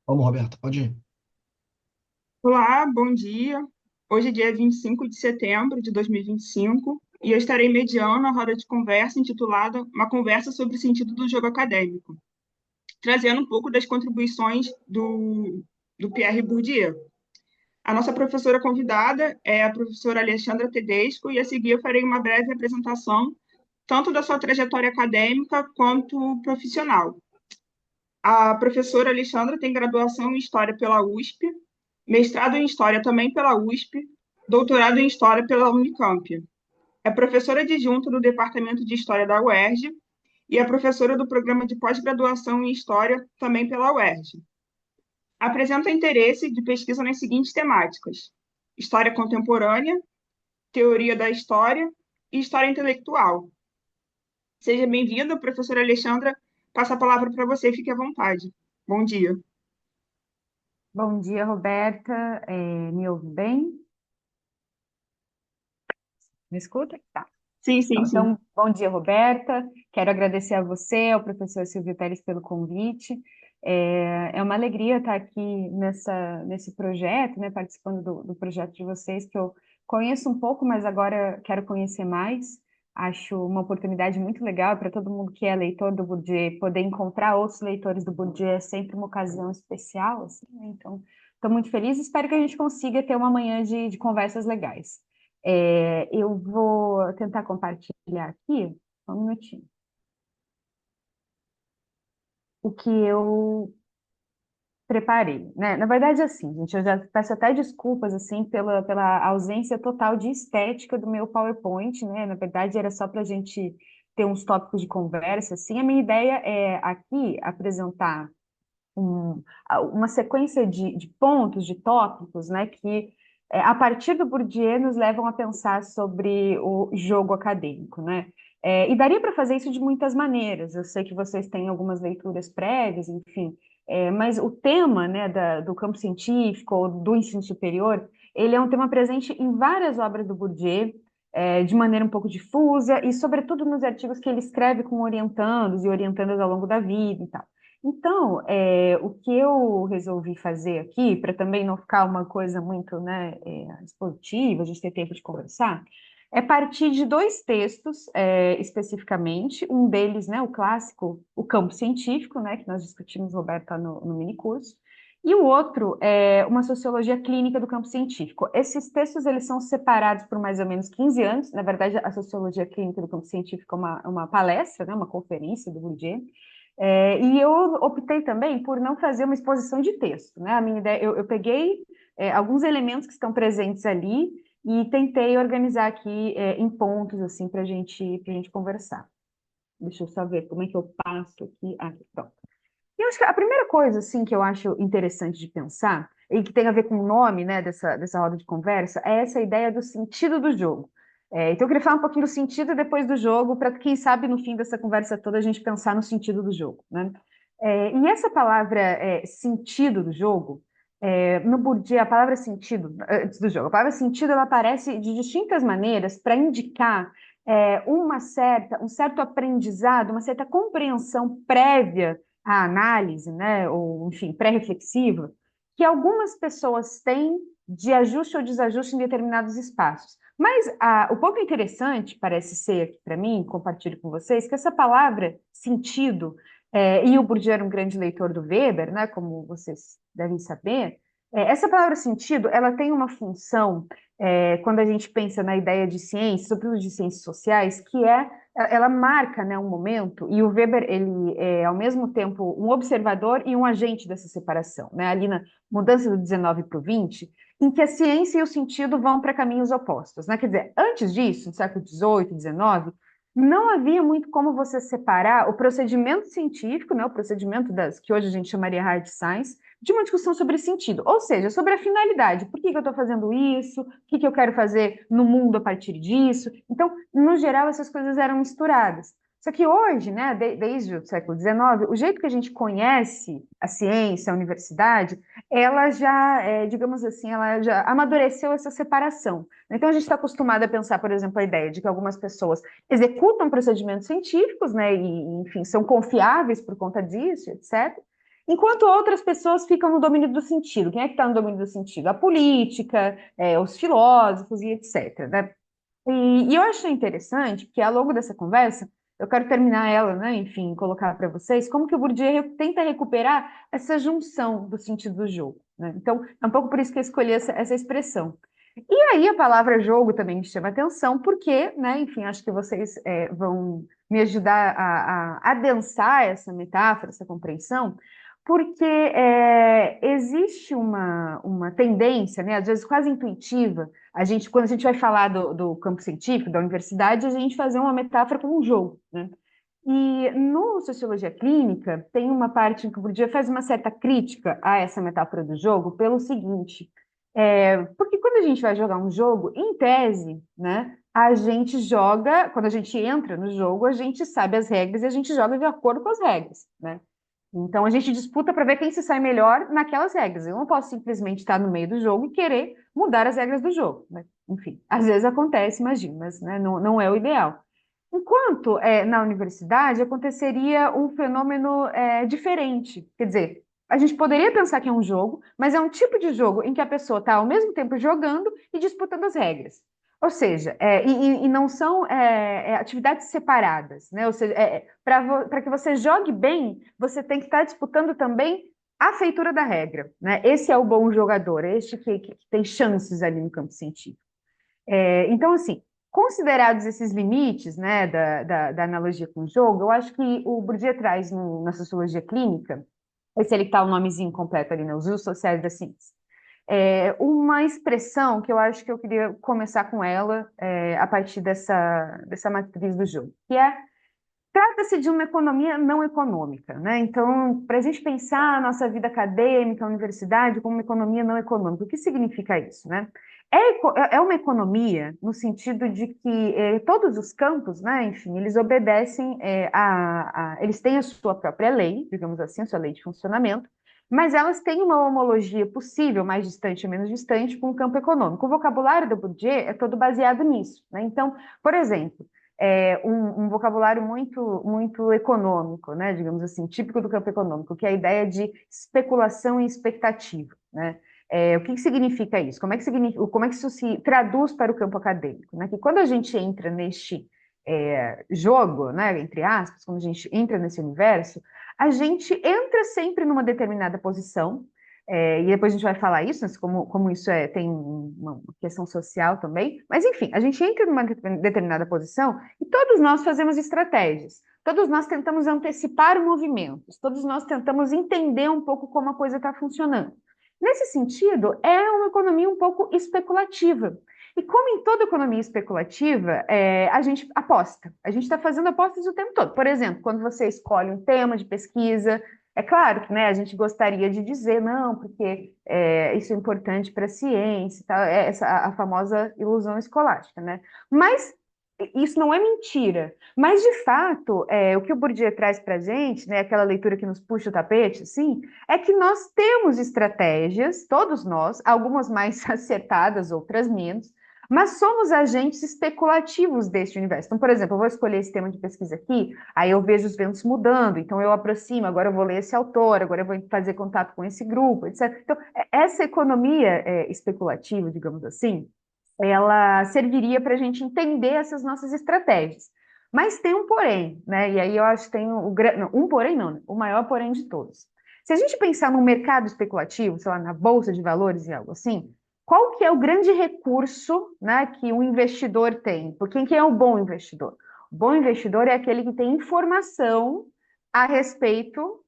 Vamos, Roberto, pode ir. Olá, bom dia. Hoje é dia 25 de setembro de 2025 e eu estarei mediando a roda de conversa intitulada Uma Conversa sobre o Sentido do Jogo Acadêmico, trazendo um pouco das contribuições do Pierre Bourdieu. A nossa professora convidada é a professora Alexandra Tedesco e a seguir eu farei uma breve apresentação tanto da sua trajetória acadêmica quanto profissional. A professora Alexandra tem graduação em História pela USP, mestrado em História também pela USP, doutorado em História pela Unicamp. É professora adjunta do Departamento de História da UERJ e é professora do Programa de Pós-Graduação em História também pela UERJ. Apresenta interesse de pesquisa nas seguintes temáticas: História contemporânea, Teoria da História e História intelectual. Seja bem-vinda, professora Alexandra. Passo a palavra para você, fique à vontade. Bom dia. Bom dia, Roberta. Me ouve bem? Me escuta? Tá. Sim, sim, sim. Então, bom dia, Roberta. Quero agradecer a você, ao professor Silvio Pérez, pelo convite. É uma alegria estar aqui nesse projeto, né, participando do projeto de vocês, que eu conheço um pouco, mas agora quero conhecer mais. Acho uma oportunidade muito legal para todo mundo que é leitor do Bourdieu, poder encontrar outros leitores do Bourdieu é sempre uma ocasião especial, assim, né? Então, estou muito feliz e espero que a gente consiga ter uma manhã de conversas legais. Eu vou tentar compartilhar aqui, só um minutinho, o que eu preparei, né? Na verdade, assim, gente, eu já peço até desculpas, assim, pela ausência total de estética do meu PowerPoint, né? Na verdade, era só para a gente ter uns tópicos de conversa, assim. A minha ideia é aqui apresentar uma sequência de pontos, de tópicos, né, que a partir do Bourdieu nos levam a pensar sobre o jogo acadêmico, né? E daria para fazer isso de muitas maneiras. Eu sei que vocês têm algumas leituras prévias, enfim, mas o tema, né, do campo científico ou do ensino superior, ele é um tema presente em várias obras do Bourdieu, de maneira um pouco difusa e, sobretudo, nos artigos que ele escreve com orientandos e orientandas ao longo da vida e tal. Então, o que eu resolvi fazer aqui, para também não ficar uma coisa muito, né, expositiva, a gente ter tempo de conversar, é partir de dois textos, especificamente, um deles, né, o clássico, O Campo Científico, né, que nós discutimos, Roberta, no minicurso, e o outro é uma sociologia clínica do campo científico. Esses textos, eles são separados por mais ou menos 15 anos, na verdade, a sociologia clínica do campo científico é uma palestra, né, uma conferência do Bourdieu, e eu optei também por não fazer uma exposição de texto, né? A minha ideia, eu peguei alguns elementos que estão presentes ali e tentei organizar aqui em pontos assim para gente conversar. Deixa eu só ver como é que eu passo aqui. Ah, pronto. E eu acho que a primeira coisa assim que eu acho interessante de pensar e que tem a ver com o nome, né, dessa roda de conversa é essa ideia do sentido do jogo. Então eu queria falar um pouquinho do sentido depois do jogo, para quem sabe no fim dessa conversa toda a gente pensar no sentido do jogo, né? E essa palavra sentido do jogo, no Bourdieu, a palavra sentido, antes do jogo, a palavra sentido ela aparece de distintas maneiras para indicar um certo aprendizado, uma certa compreensão prévia à análise, né, ou enfim, pré-reflexiva, que algumas pessoas têm de ajuste ou desajuste em determinados espaços. Mas o pouco interessante, parece ser aqui para mim, compartilho com vocês, que essa palavra sentido, e o Bourdieu era um grande leitor do Weber, né, como vocês devem saber, essa palavra sentido, ela tem uma função, quando a gente pensa na ideia de ciência, sobretudo de ciências sociais, que ela marca, né, um momento, e o Weber, ele é, ao mesmo tempo, um observador e um agente dessa separação, né, ali na mudança do 19 para o 20, em que a ciência e o sentido vão para caminhos opostos, né? Quer dizer, antes disso, no século XVIII, XIX, não havia muito como você separar o procedimento científico, né, o procedimento das que hoje a gente chamaria hard science, de uma discussão sobre sentido, ou seja, sobre a finalidade. Por que eu estou fazendo isso? O que eu quero fazer no mundo a partir disso? Então, no geral, essas coisas eram misturadas. Só que hoje, né, desde o século XIX, o jeito que a gente conhece a ciência, a universidade, ela já, digamos assim, ela já amadureceu essa separação. Então, a gente está acostumado a pensar, por exemplo, a ideia de que algumas pessoas executam procedimentos científicos, né, e, enfim, são confiáveis por conta disso, etc. enquanto outras pessoas ficam no domínio do sentido. Quem é que está no domínio do sentido? A política, os filósofos e etc., né? E eu achei interessante, porque ao longo dessa conversa, eu quero terminar ela, né, enfim, colocar para vocês como que o Bourdieu tenta recuperar essa junção do sentido do jogo, né? Então, é um pouco por isso que eu escolhi essa expressão. E aí a palavra jogo também me chama atenção, porque, né, enfim, acho que vocês vão me ajudar a adensar essa metáfora, essa compreensão, porque existe uma tendência, né, às vezes quase intuitiva, quando a gente vai falar do campo científico, da universidade, a gente fazer uma metáfora com um jogo, né? E no Sociologia Clínica, tem uma parte em que o Bourdieu faz uma certa crítica a essa metáfora do jogo pelo seguinte, porque quando a gente vai jogar um jogo, em tese, né, a gente joga, quando a gente entra no jogo, a gente sabe as regras e a gente joga de acordo com as regras, né? Então a gente disputa para ver quem se sai melhor naquelas regras. Eu não posso simplesmente estar no meio do jogo e querer mudar as regras do jogo, né? Enfim, às vezes acontece, imagino, mas né, não é o ideal. Enquanto na universidade aconteceria um fenômeno diferente. Quer dizer, a gente poderia pensar que é um jogo, mas é um tipo de jogo em que a pessoa está ao mesmo tempo jogando e disputando as regras. Ou seja, e não são atividades separadas, né? Ou seja, para que você jogue bem, você tem que estar disputando também a feitura da regra, né? Esse é o bom jogador, é este que tem chances ali no campo científico. Então, assim, considerados esses limites, né, da analogia com o jogo, eu acho que o Bourdieu traz na sociologia clínica, esse ele está o nomezinho completo ali, né, os usos sociais da ciência, uma expressão que eu acho que eu queria começar com ela a partir dessa matriz do jogo, que trata-se de uma economia não econômica, né? Então, para a gente pensar a nossa vida acadêmica, a universidade, como uma economia não econômica, o que significa isso, né? É uma economia no sentido de que todos os campos, né, enfim, eles obedecem eles têm a sua própria lei, digamos assim, a sua lei de funcionamento, mas elas têm uma homologia possível, mais distante ou menos distante, com o campo econômico. O vocabulário do Bourdieu é todo baseado nisso, né? Então, por exemplo, um vocabulário muito econômico, né, digamos assim, típico do campo econômico, que é a ideia de especulação e expectativa, né? O que significa isso? Como é que isso se traduz para o campo acadêmico? Né? Que quando a gente entra neste jogo, né, entre aspas, quando a gente entra nesse universo, a gente entra sempre numa determinada posição, e depois a gente vai falar isso, né, como isso tem uma questão social também, mas enfim, a gente entra numa determinada posição e todos nós fazemos estratégias, todos nós tentamos antecipar movimentos, todos nós tentamos entender um pouco como a coisa está funcionando. Nesse sentido, é uma economia um pouco especulativa. E como em toda economia especulativa, a gente aposta. A gente está fazendo apostas o tempo todo. Por exemplo, quando você escolhe um tema de pesquisa, é claro que, né, a gente gostaria de dizer, não, porque isso é importante para a ciência, tá? A famosa ilusão escolástica, né? Mas isso não é mentira. Mas, de fato, o que o Bourdieu traz para a gente, né, aquela leitura que nos puxa o tapete, assim, é que nós temos estratégias, todos nós, algumas mais acertadas, outras menos, mas somos agentes especulativos deste universo. Então, por exemplo, eu vou escolher esse tema de pesquisa aqui, aí eu vejo os ventos mudando, então eu aproximo, agora eu vou ler esse autor, agora eu vou fazer contato com esse grupo, etc. Então, essa economia especulativa, digamos assim, ela serviria para a gente entender essas nossas estratégias. Mas tem um porém, né? E aí eu acho que tem um porém não, né? O maior porém de todos. Se a gente pensar no mercado especulativo, sei lá, na bolsa de valores e algo assim, qual que é o grande recurso, né, que um investidor tem? Por quem é o bom investidor? O bom investidor é aquele que tem informação a respeito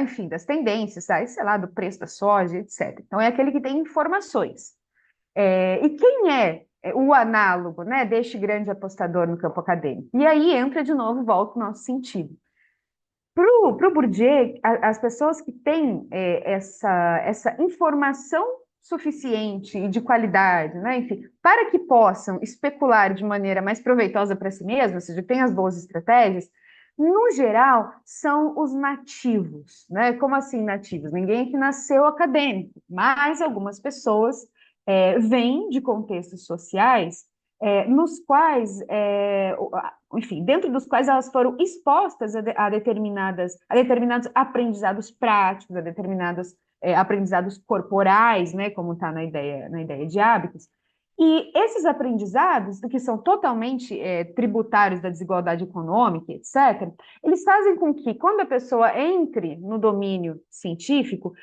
enfim, das tendências, sei lá, do preço da soja, etc. Então é aquele que tem informações. E quem é o análogo, né, deste grande apostador no campo acadêmico? E aí entra de novo, volta o nosso sentido. Para o Bourdieu, as pessoas que têm essa informação suficiente e de qualidade, né, enfim, para que possam especular de maneira mais proveitosa para si mesmas, ou seja, tem as boas estratégias, no geral, são os nativos, né? Como assim nativos? Ninguém que nasceu acadêmico, mas algumas pessoas vêm de contextos sociais nos quais enfim, dentro dos quais elas foram expostas a determinados aprendizados práticos, a determinados aprendizados corporais, né, como está na ideia de hábitos. E esses aprendizados, que são totalmente tributários da desigualdade econômica, etc., eles fazem com que, quando a pessoa entre no domínio científico,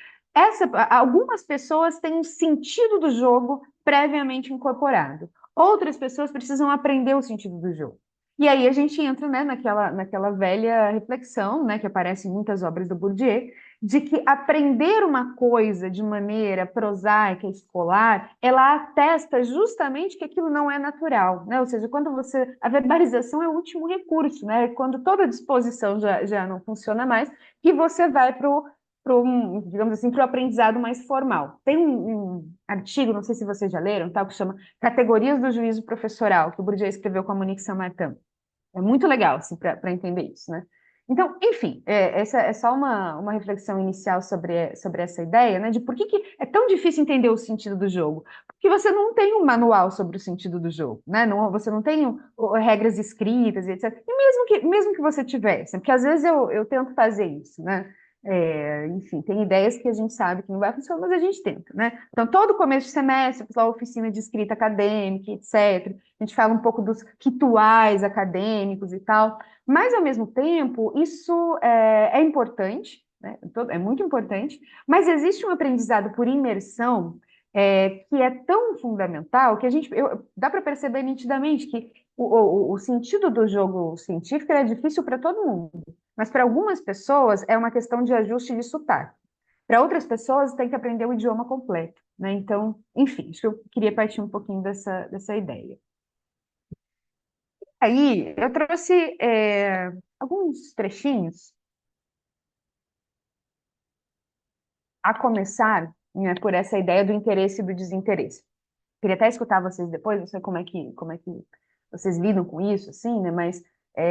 algumas pessoas têm um sentido do jogo previamente incorporado. Outras pessoas precisam aprender o sentido do jogo. E aí a gente entra, né, naquela velha reflexão, né, que aparece em muitas obras do Bourdieu, de que aprender uma coisa de maneira prosaica, escolar, ela atesta justamente que aquilo não é natural, né? Ou seja, quando você... A verbalização é o último recurso, né? Quando toda a disposição já não funciona mais, que você vai para digamos assim, para o aprendizado mais formal. Tem um artigo, não sei se vocês já leram, tal, que chama Categorias do Juízo Professoral, que o Bourdieu escreveu com a Monique Saint-Martin. É muito legal, assim, para entender isso, né? Então, enfim, essa é só uma reflexão inicial sobre essa ideia, né? De por que é tão difícil entender o sentido do jogo. Porque você não tem um manual sobre o sentido do jogo, né? Não, você não tem regras escritas e etc. E mesmo que você tivesse, porque às vezes eu tento fazer isso, né? Enfim, tem ideias que a gente sabe que não vai funcionar, mas a gente tenta, né? Então, todo começo de semestre, a oficina de escrita acadêmica, etc. A gente fala um pouco dos rituais acadêmicos e tal, mas, ao mesmo tempo, isso é importante, né? É muito importante, mas existe um aprendizado por imersão que é tão fundamental que dá para perceber nitidamente que o sentido do jogo científico é difícil para todo mundo. Mas para algumas pessoas é uma questão de ajuste de sotaque. Para outras pessoas tem que aprender o idioma completo, né? Então, enfim, acho que eu queria partir um pouquinho dessa ideia. Aí eu trouxe alguns trechinhos, a começar, né, por essa ideia do interesse e do desinteresse. Queria até escutar vocês depois, não sei como é que vocês lidam com isso, assim, né? Mas,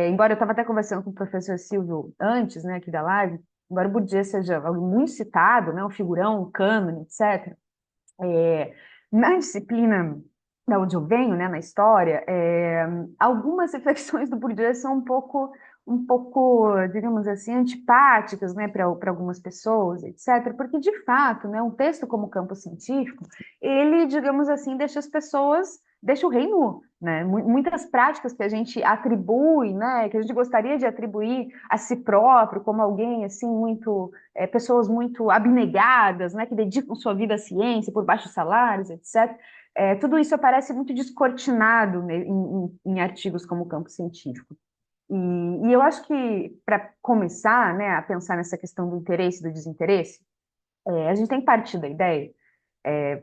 embora eu estava até conversando com o professor Silvio antes, né, aqui da live, embora o Bourdieu seja algo muito citado, né, um figurão, um cânone, etc., na disciplina da onde eu venho, né, na história, algumas reflexões do Bourdieu são um pouco, digamos assim, antipáticas, né, para algumas pessoas, etc., porque, de fato, né, um texto como Campo Científico, ele, digamos assim, deixa o rei nu, né? Muitas práticas que a gente atribui, né, que a gente gostaria de atribuir a si próprio, como alguém, assim, pessoas muito abnegadas, né, que dedicam sua vida à ciência por baixos salários, etc., tudo isso aparece muito descortinado, né, em artigos como Campo Científico. E eu acho que, para começar, né, a pensar nessa questão do interesse e do desinteresse, a gente tem que partir da ideia,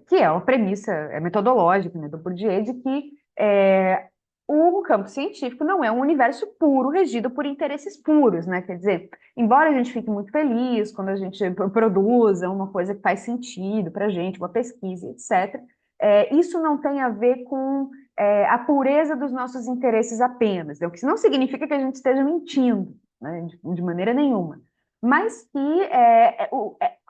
que é uma premissa metodológica, né, do Bourdieu, de que o campo científico não é um universo puro, regido por interesses puros, né? Quer dizer, embora a gente fique muito feliz quando a gente produza uma coisa que faz sentido para a gente, uma pesquisa, etc., isso não tem a ver com a pureza dos nossos interesses apenas, né? O que não significa que a gente esteja mentindo, né? De maneira nenhuma. Mas que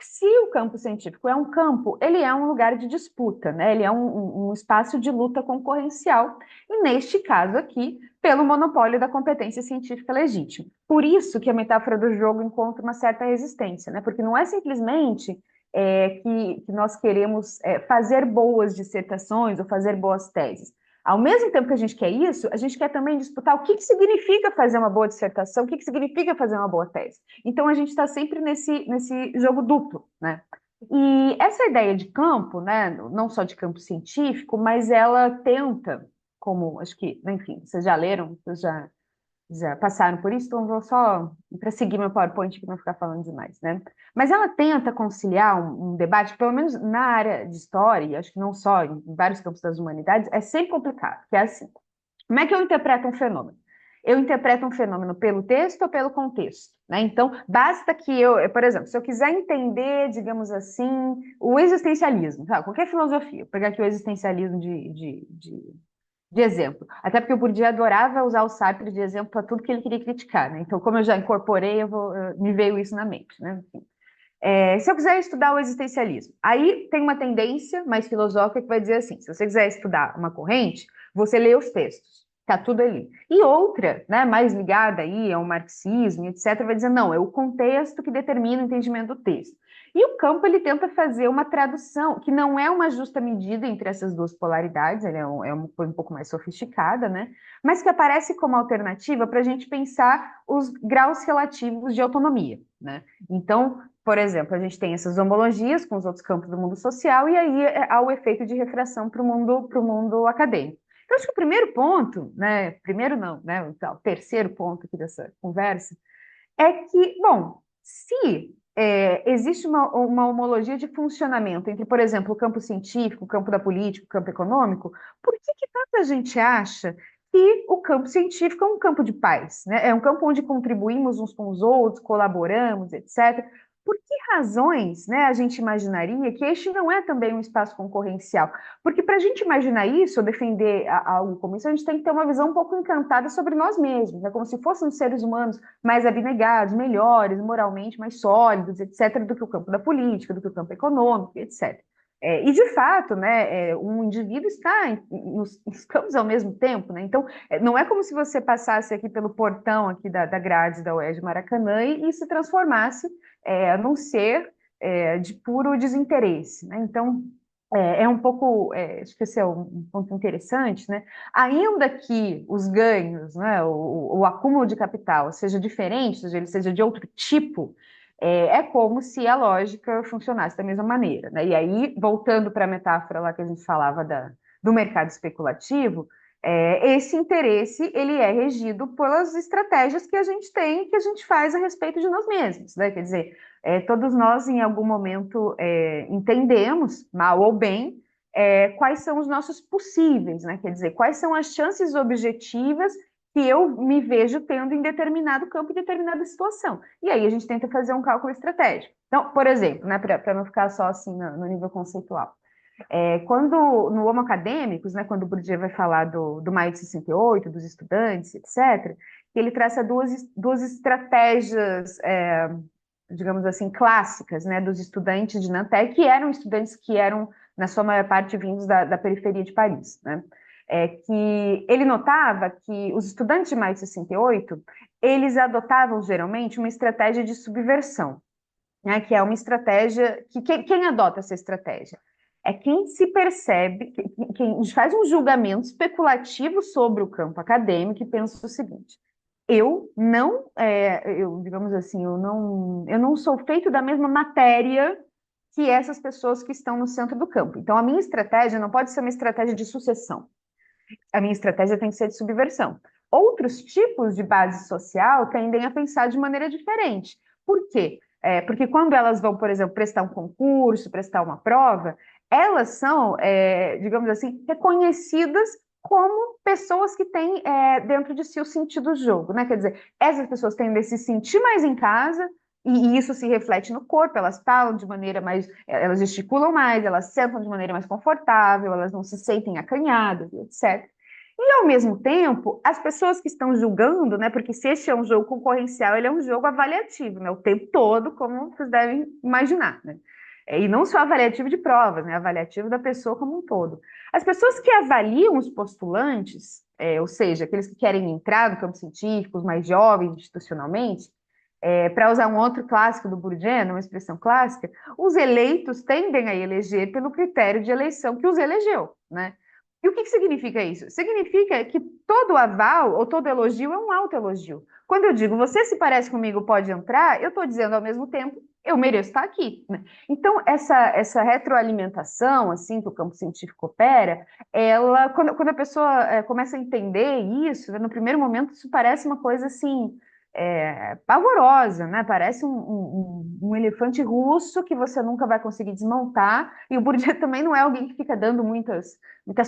se o campo científico é um campo, ele é um lugar de disputa, né? Ele é um espaço de luta concorrencial, e neste caso aqui, pelo monopólio da competência científica legítima. Por isso que a metáfora do jogo encontra uma certa resistência, né? Porque não é simplesmente que nós queremos fazer boas dissertações ou fazer boas teses. Ao mesmo tempo que a gente quer isso, a gente quer também disputar o que significa fazer uma boa dissertação, o que significa fazer uma boa tese. Então, a gente está sempre nesse jogo duplo, né? E essa ideia de campo, né, não só de campo científico, mas ela tenta, como acho que, enfim, vocês já leram, vocês já passaram por isso, então eu vou só para seguir meu PowerPoint para não ficar falando demais, né? Mas ela tenta conciliar um debate, pelo menos na área de história, e acho que não só em vários campos das humanidades, é sempre complicado, que é assim, como é que eu interpreto um fenômeno? Eu interpreto um fenômeno pelo texto ou pelo contexto, né? Então, basta que por exemplo, se eu quiser entender, digamos assim, o existencialismo, tá? Qualquer filosofia, vou pegar aqui o existencialismo de exemplo. Até porque o Bourdieu adorava usar o Sartre de exemplo para tudo que ele queria criticar, né? Então, como eu já incorporei, me veio isso na mente, né? Enfim. Se eu quiser estudar o existencialismo, aí tem uma tendência mais filosófica que vai dizer assim: se você quiser estudar uma corrente, você lê os textos. Está tudo ali. E outra, né, mais ligada aí ao marxismo, etc., vai dizer, não, é o contexto que determina o entendimento do texto. E o Campo, ele tenta fazer uma tradução, que não é uma justa medida entre essas duas polaridades, ele é uma coisa um pouco mais sofisticada, né, mas que aparece como alternativa para a gente pensar os graus relativos de autonomia, né. Então, por exemplo, a gente tem essas homologias com os outros campos do mundo social, e aí há o efeito de refração para o mundo acadêmico. Eu acho que o primeiro ponto, né, primeiro não, né, o terceiro ponto aqui dessa conversa, é que, bom, se existe uma homologia de funcionamento entre, por exemplo, o campo científico, o campo da política, o campo econômico, por que tanta gente acha que o campo científico é um campo de paz, né? É um campo onde contribuímos uns com os outros, colaboramos, etc. Por que razões, né, a gente imaginaria que este não é também um espaço concorrencial? Porque para a gente imaginar isso, ou defender algo como isso, a gente tem que ter uma visão um pouco encantada sobre nós mesmos, né? Como se fôssemos seres humanos mais abnegados, melhores, moralmente mais sólidos, etc., do que o campo da política, do que o campo econômico, etc. E de fato, né, um indivíduo está nos campos ao mesmo tempo, né? Então, não é como se você passasse aqui pelo portão aqui da grade da UERJ Maracanã e se transformasse num ser de puro desinteresse, né? Então, um pouco, acho que esse é um ponto interessante, né? Ainda que os ganhos, né, o acúmulo de capital seja diferente, seja ele seja de outro tipo, é como se a lógica funcionasse da mesma maneira, né? E aí, voltando para a metáfora lá que a gente falava do mercado especulativo, esse interesse ele é regido pelas estratégias que a gente tem, que a gente faz a respeito de nós mesmos, né? Quer dizer, todos nós, em algum momento, entendemos, mal ou bem, quais são os nossos possíveis, né? Quer dizer, quais são as chances objetivas que eu me vejo tendo em determinado campo, em determinada situação. E aí a gente tenta fazer um cálculo estratégico. Então, por exemplo, né, para não ficar só assim no nível conceitual, quando no Homo Acadêmicos, né, quando o Bourdieu vai falar do Maio de 68, dos estudantes, etc., ele traça duas estratégias digamos assim, clássicas, né, dos estudantes de Nanterre, que eram estudantes que eram, na sua maior parte, vindos da periferia de Paris, né? Que ele notava que os estudantes de maio de 68, eles adotavam, geralmente, uma estratégia de subversão, né, que é uma estratégia que quem adota essa estratégia? É quem se percebe, quem faz um julgamento especulativo sobre o campo acadêmico e pensa o seguinte: eu não, digamos assim, eu não sou feito da mesma matéria que essas pessoas que estão no centro do campo. Então, a minha estratégia não pode ser uma estratégia de sucessão. A minha estratégia tem que ser de subversão. Outros tipos de base social tendem a pensar de maneira diferente. Por quê? Porque quando elas vão, por exemplo, prestar um concurso, prestar uma prova, elas são, digamos assim, reconhecidas como pessoas que têm dentro de si o sentido do jogo, né? Quer dizer, essas pessoas tendem a se sentir mais em casa, e isso se reflete no corpo, elas falam de maneira mais, elas gesticulam mais, elas sentam de maneira mais confortável, elas não se sentem acanhadas, etc. E, ao mesmo tempo, as pessoas que estão julgando, né, porque se este é um jogo concorrencial, ele é um jogo avaliativo, né, o tempo todo, como vocês devem imaginar, né? E não só avaliativo de provas, né, avaliativo da pessoa como um todo. As pessoas que avaliam os postulantes, ou seja, aqueles que querem entrar no campo científico, os mais jovens institucionalmente, para usar um outro clássico do Bourdieu, uma expressão clássica, os eleitos tendem a eleger pelo critério de eleição que os elegeu, né? E o que significa isso? Significa que todo aval ou todo elogio é um autoelogio. Quando eu digo você se parece comigo, pode entrar, eu estou dizendo ao mesmo tempo, eu mereço estar aqui, né? Então, essa retroalimentação, assim, que o campo científico opera, ela, quando a pessoa começa a entender isso, né, no primeiro momento isso parece uma coisa assim, pavorosa, né? Parece um elefante russo que você nunca vai conseguir desmontar. E o Bourdieu também não é alguém que fica dando muitas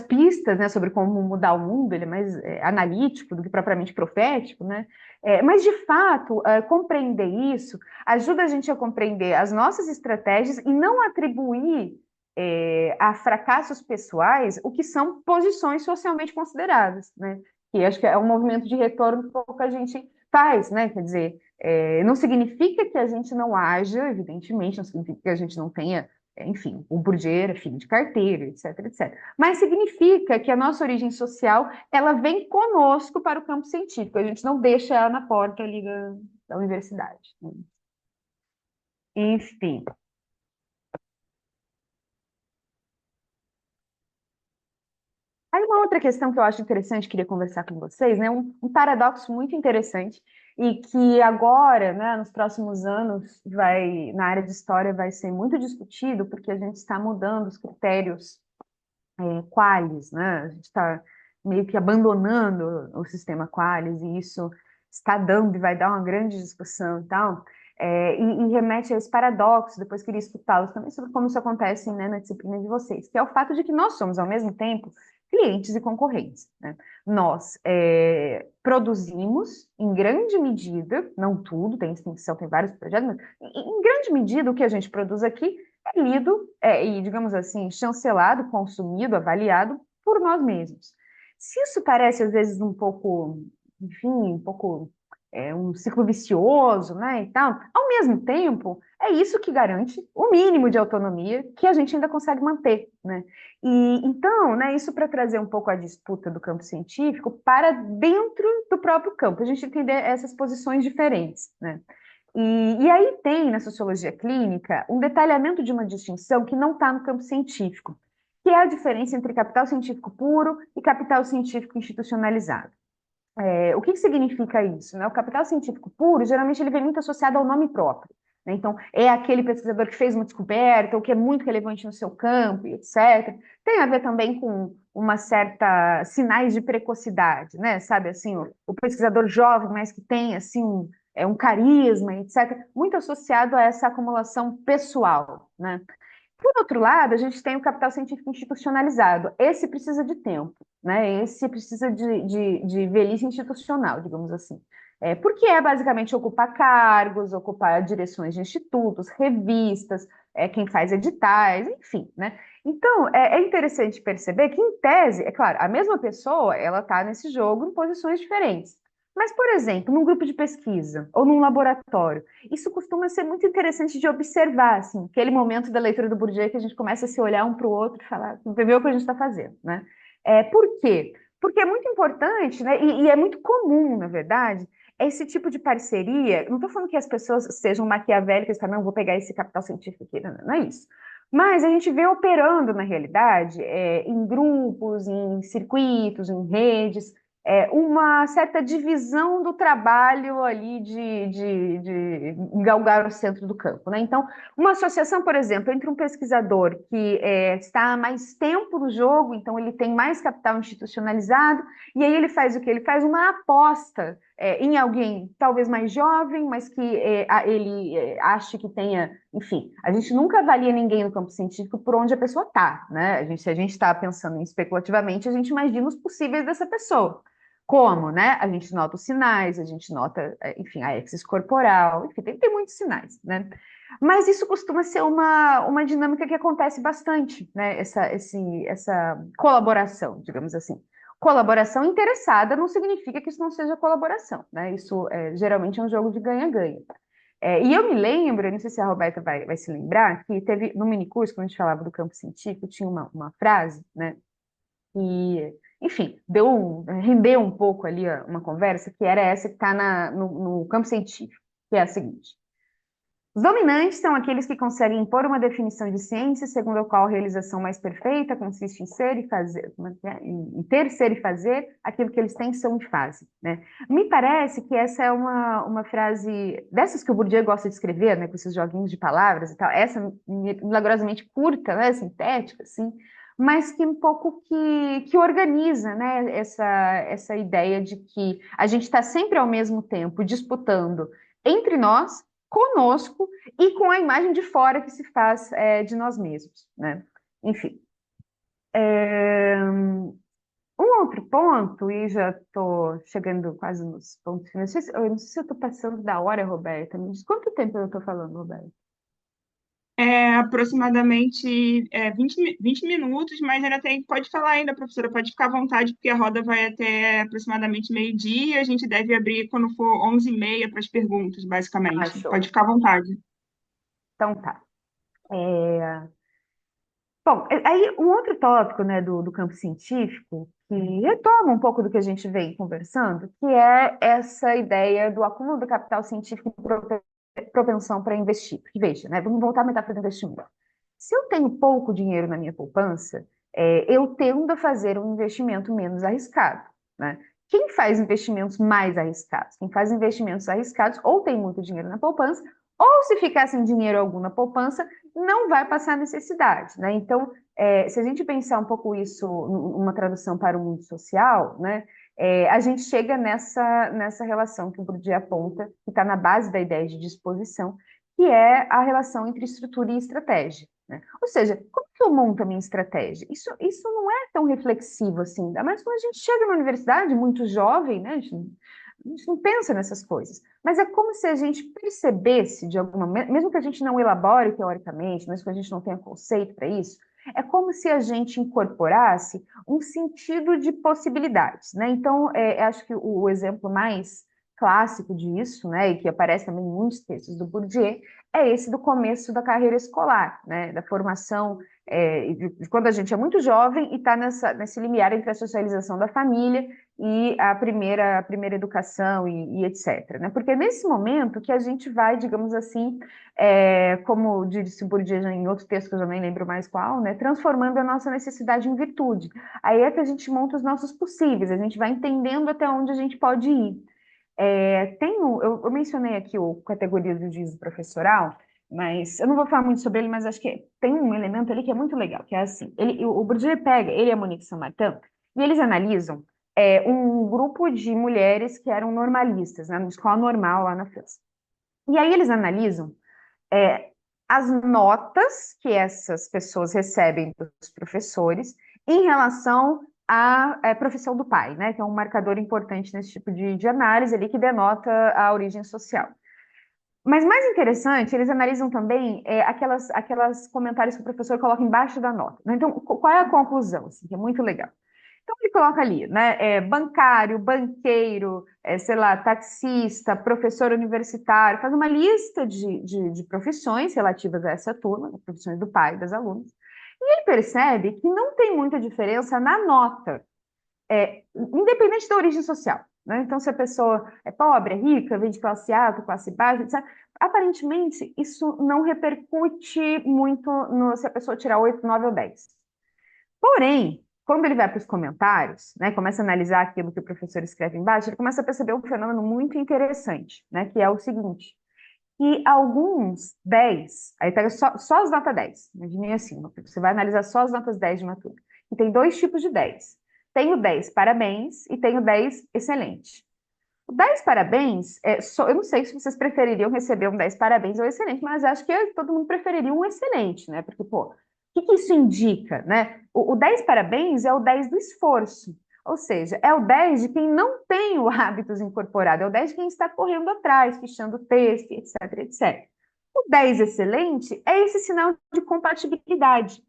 pistas, né, sobre como mudar o mundo. Ele é mais analítico do que propriamente profético, né? Mas de fato, compreender isso ajuda a gente a compreender as nossas estratégias e não atribuir a fracassos pessoais o que são posições socialmente consideradas, né? Que acho que é um movimento de retorno que pouca gente faz, né? Quer dizer, não significa que a gente não haja, evidentemente, não significa que a gente não tenha enfim, o Bourdieu era filho de carteiro, etc, etc. Mas significa que a nossa origem social, ela vem conosco para o campo científico, a gente não deixa ela na porta ali da universidade, né? Enfim. Aí uma outra questão que eu acho interessante, queria conversar com vocês, né? Um paradoxo muito interessante e que agora, né, nos próximos anos, na área de história, vai ser muito discutido, porque a gente está mudando os critérios Qualis, né? A gente está meio que abandonando o sistema Qualis e isso está dando e vai dar uma grande discussão e tal. E remete a esse paradoxo, depois queria escutá-los também sobre como isso acontece, né, na disciplina de vocês, que é o fato de que nós somos, ao mesmo tempo, clientes e concorrentes, né? Nós produzimos, em grande medida, não tudo, tem extensão, tem vários projetos, mas em grande medida o que a gente produz aqui é lido e, digamos assim, chancelado, consumido, avaliado por nós mesmos. Se isso parece, às vezes, um pouco, enfim, um pouco um ciclo vicioso, né, e tal, ao mesmo tempo, é isso que garante o mínimo de autonomia que a gente ainda consegue manter, né? E então, né, isso para trazer um pouco a disputa do campo científico para dentro do próprio campo, a gente entender essas posições diferentes, né? E aí tem na sociologia clínica um detalhamento de uma distinção que não está no campo científico, que é a diferença entre capital científico puro e capital científico institucionalizado. O que significa isso, né? O capital científico puro, geralmente, ele vem muito associado ao nome próprio, né? Então, é aquele pesquisador que fez uma descoberta ou que é muito relevante no seu campo, etc. Tem a ver também com uma certa sinais de precocidade, né? Sabe, assim, o pesquisador jovem, mas que tem, assim, um carisma, etc. Muito associado a essa acumulação pessoal, né? Por outro lado, a gente tem o capital científico institucionalizado. Esse precisa de tempo, né? Esse precisa de velhice institucional, digamos assim. Porque é basicamente ocupar cargos, ocupar direções de institutos, revistas, quem faz editais, enfim, né? Então, é interessante perceber que, em tese, é claro, a mesma pessoa, ela está nesse jogo em posições diferentes. Mas, por exemplo, num grupo de pesquisa ou num laboratório, isso costuma ser muito interessante de observar, assim, aquele momento da leitura do Bourdieu que a gente começa a se olhar um para o outro e falar, ver o que a gente está fazendo, né? Por quê? Porque é muito importante, né? E é muito comum, na verdade, esse tipo de parceria. Não estou falando que as pessoas sejam maquiavélicas e falam, não, vou pegar esse capital científico aqui, não, não é isso. Mas a gente vê operando na realidade, em grupos, em circuitos, em redes, uma certa divisão do trabalho ali de galgar o centro do campo, né? Então, uma associação, por exemplo, entre um pesquisador que está há mais tempo no jogo, então ele tem mais capital institucionalizado, e aí ele faz o quê? Ele faz uma aposta em alguém talvez mais jovem, mas que ele ache que tenha, enfim, a gente nunca avalia ninguém no campo científico por onde a pessoa está, né? Se a gente está pensando especulativamente, a gente imagina os possíveis dessa pessoa. Como, né? A gente nota os sinais, a gente nota, enfim, a exis corporal, enfim, tem muitos sinais, né? Mas isso costuma ser uma dinâmica que acontece bastante, né? Essa colaboração, digamos assim. Colaboração interessada não significa que isso não seja colaboração, né? Isso geralmente é um jogo de ganha-ganha. E eu me lembro, não sei se a Roberta vai se lembrar, que teve no minicurso, quando a gente falava do campo científico, tinha uma frase, né? E, enfim, rendeu um pouco ali ó, uma conversa, que era essa que está no campo científico, que é a seguinte. Os dominantes são aqueles que conseguem impor uma definição de ciência, segundo a qual a realização mais perfeita consiste em ser e fazer, em ter, ser e fazer aquilo que eles têm, são e fazem, né? Me parece que essa é uma frase dessas que o Bourdieu gosta de escrever, né, com esses joguinhos de palavras e tal, essa milagrosamente curta, né, sintética, assim, mas que um pouco que organiza, né, essa ideia de que a gente está sempre ao mesmo tempo disputando entre nós, conosco e com a imagem de fora que se faz de nós mesmos, né? Enfim. Um outro ponto, e já estou chegando quase nos pontos finais, eu não sei se eu estou passando da hora, Roberta, me diz quanto tempo eu estou falando, Roberta? Aproximadamente 20 minutos, mas ainda pode falar ainda, professora, pode ficar à vontade, porque a roda vai até aproximadamente meio-dia, a gente deve abrir quando for 11h30 para as perguntas, Ah, basicamente. Pode show. ficar à vontade. Então tá. Bom, aí um outro tópico, né, do campo científico, que retoma um pouco do que a gente vem conversando, que é essa ideia do acúmulo do capital científico e propensão para investir. Porque, veja, né, vamos voltar à metáfora do investimento. Se eu tenho pouco dinheiro na minha poupança, eu tendo a fazer um investimento menos arriscado, né? Quem faz investimentos mais arriscados? Quem faz investimentos arriscados ou tem muito dinheiro na poupança, ou se ficar sem dinheiro algum na poupança, não vai passar necessidade, né? Então, se a gente pensar um pouco isso numa tradução para o mundo social, né? A gente chega nessa relação que o Bourdieu aponta, que está na base da ideia de disposição, que é a relação entre estrutura e estratégia, né? Ou seja, como que eu monto a minha estratégia? Isso não é tão reflexivo assim, ainda mais quando a gente chega na universidade, muito jovem, né? A gente não pensa nessas coisas. Mas é como se a gente percebesse de alguma maneira, mesmo que a gente não elabore teoricamente, mesmo que a gente não tenha conceito para isso, é como se a gente incorporasse um sentido de possibilidades, né? Então, acho que o exemplo mais clássico disso, né, e que aparece também em muitos textos do Bourdieu, é esse do começo da carreira escolar, né, da formação, de quando a gente é muito jovem e está nesse limiar entre a socialização da família e a primeira educação e etc. Né? Porque é nesse momento que a gente vai, digamos assim, como disse Bourdieu em outro texto que eu já nem lembro mais qual, né, transformando a nossa necessidade em virtude. Aí é que a gente monta os nossos possíveis, a gente vai entendendo até onde a gente pode ir. Eu mencionei aqui o categoria do juízo professoral, mas eu não vou falar muito sobre ele, mas acho que tem um elemento ali que é muito legal, que é assim, o Bourdieu pega, ele e a Monique Saint-Martin, e eles analisam um grupo de mulheres que eram normalistas, né, numa escola normal lá na França. E aí eles analisam é, as notas que essas pessoas recebem dos professores em relação à profissão do pai, né? Que é um marcador importante nesse tipo de análise ali que denota a origem social. Mas mais interessante, eles analisam também aquelas comentários que o professor coloca embaixo da nota, né? Então, qual é a conclusão? Assim, que é muito legal. Então, ele coloca ali, né? Bancário, banqueiro, sei lá, taxista, professor universitário, faz uma lista de profissões relativas a essa turma, né, profissões do pai das alunas, e ele percebe que não tem muita diferença na nota, independente da origem social. Né? Então, se a pessoa é pobre, é rica, vem de classe alta, classe baixa, etc., aparentemente isso não repercute muito se a pessoa tirar 8, 9 ou 10. Porém, quando ele vai para os comentários, né, começa a analisar aquilo que o professor escreve embaixo, ele começa a perceber um fenômeno muito interessante, né, que é o seguinte, que alguns 10, aí pega só as notas 10, imagine assim, você vai analisar só as notas 10 de uma turma, e tem dois tipos de 10. Tem o 10 parabéns e tem o 10 excelente. O 10 parabéns, eu não sei se vocês prefeririam receber um 10 parabéns ou excelente, mas acho que todo mundo preferiria um excelente, né? Porque, pô, o que isso indica, né? O 10 parabéns é o 10 do esforço, ou seja, é o 10 de quem não tem o hábitos incorporado, é o 10 de quem está correndo atrás, fichando texto, etc, etc. O 10 excelente é esse sinal de compatibilidade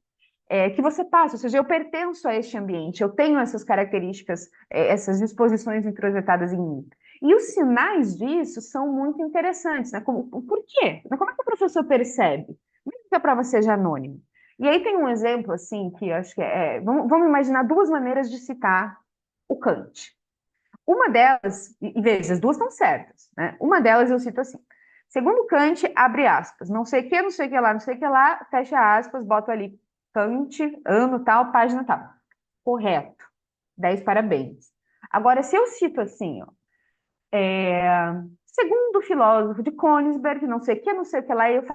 que você passa, ou seja, eu pertenço a este ambiente, eu tenho essas características, essas disposições introjetadas em mim. E os sinais disso são muito interessantes, né? Por quê? Como é que o professor percebe? Mesmo que a prova seja anônima. E aí tem um exemplo, assim, que eu acho que vamos imaginar duas maneiras de citar o Kant. Uma delas, e veja, as duas estão certas, né? Uma delas eu cito assim, segundo Kant, abre aspas, não sei o que, não sei o que lá, não sei o que lá, fecha aspas, boto ali Kant, ano tal, página tal. Correto. 10 parabéns. Agora, se eu cito assim, ó, segundo o filósofo de Königsberg, não sei o que, não sei o que lá, eu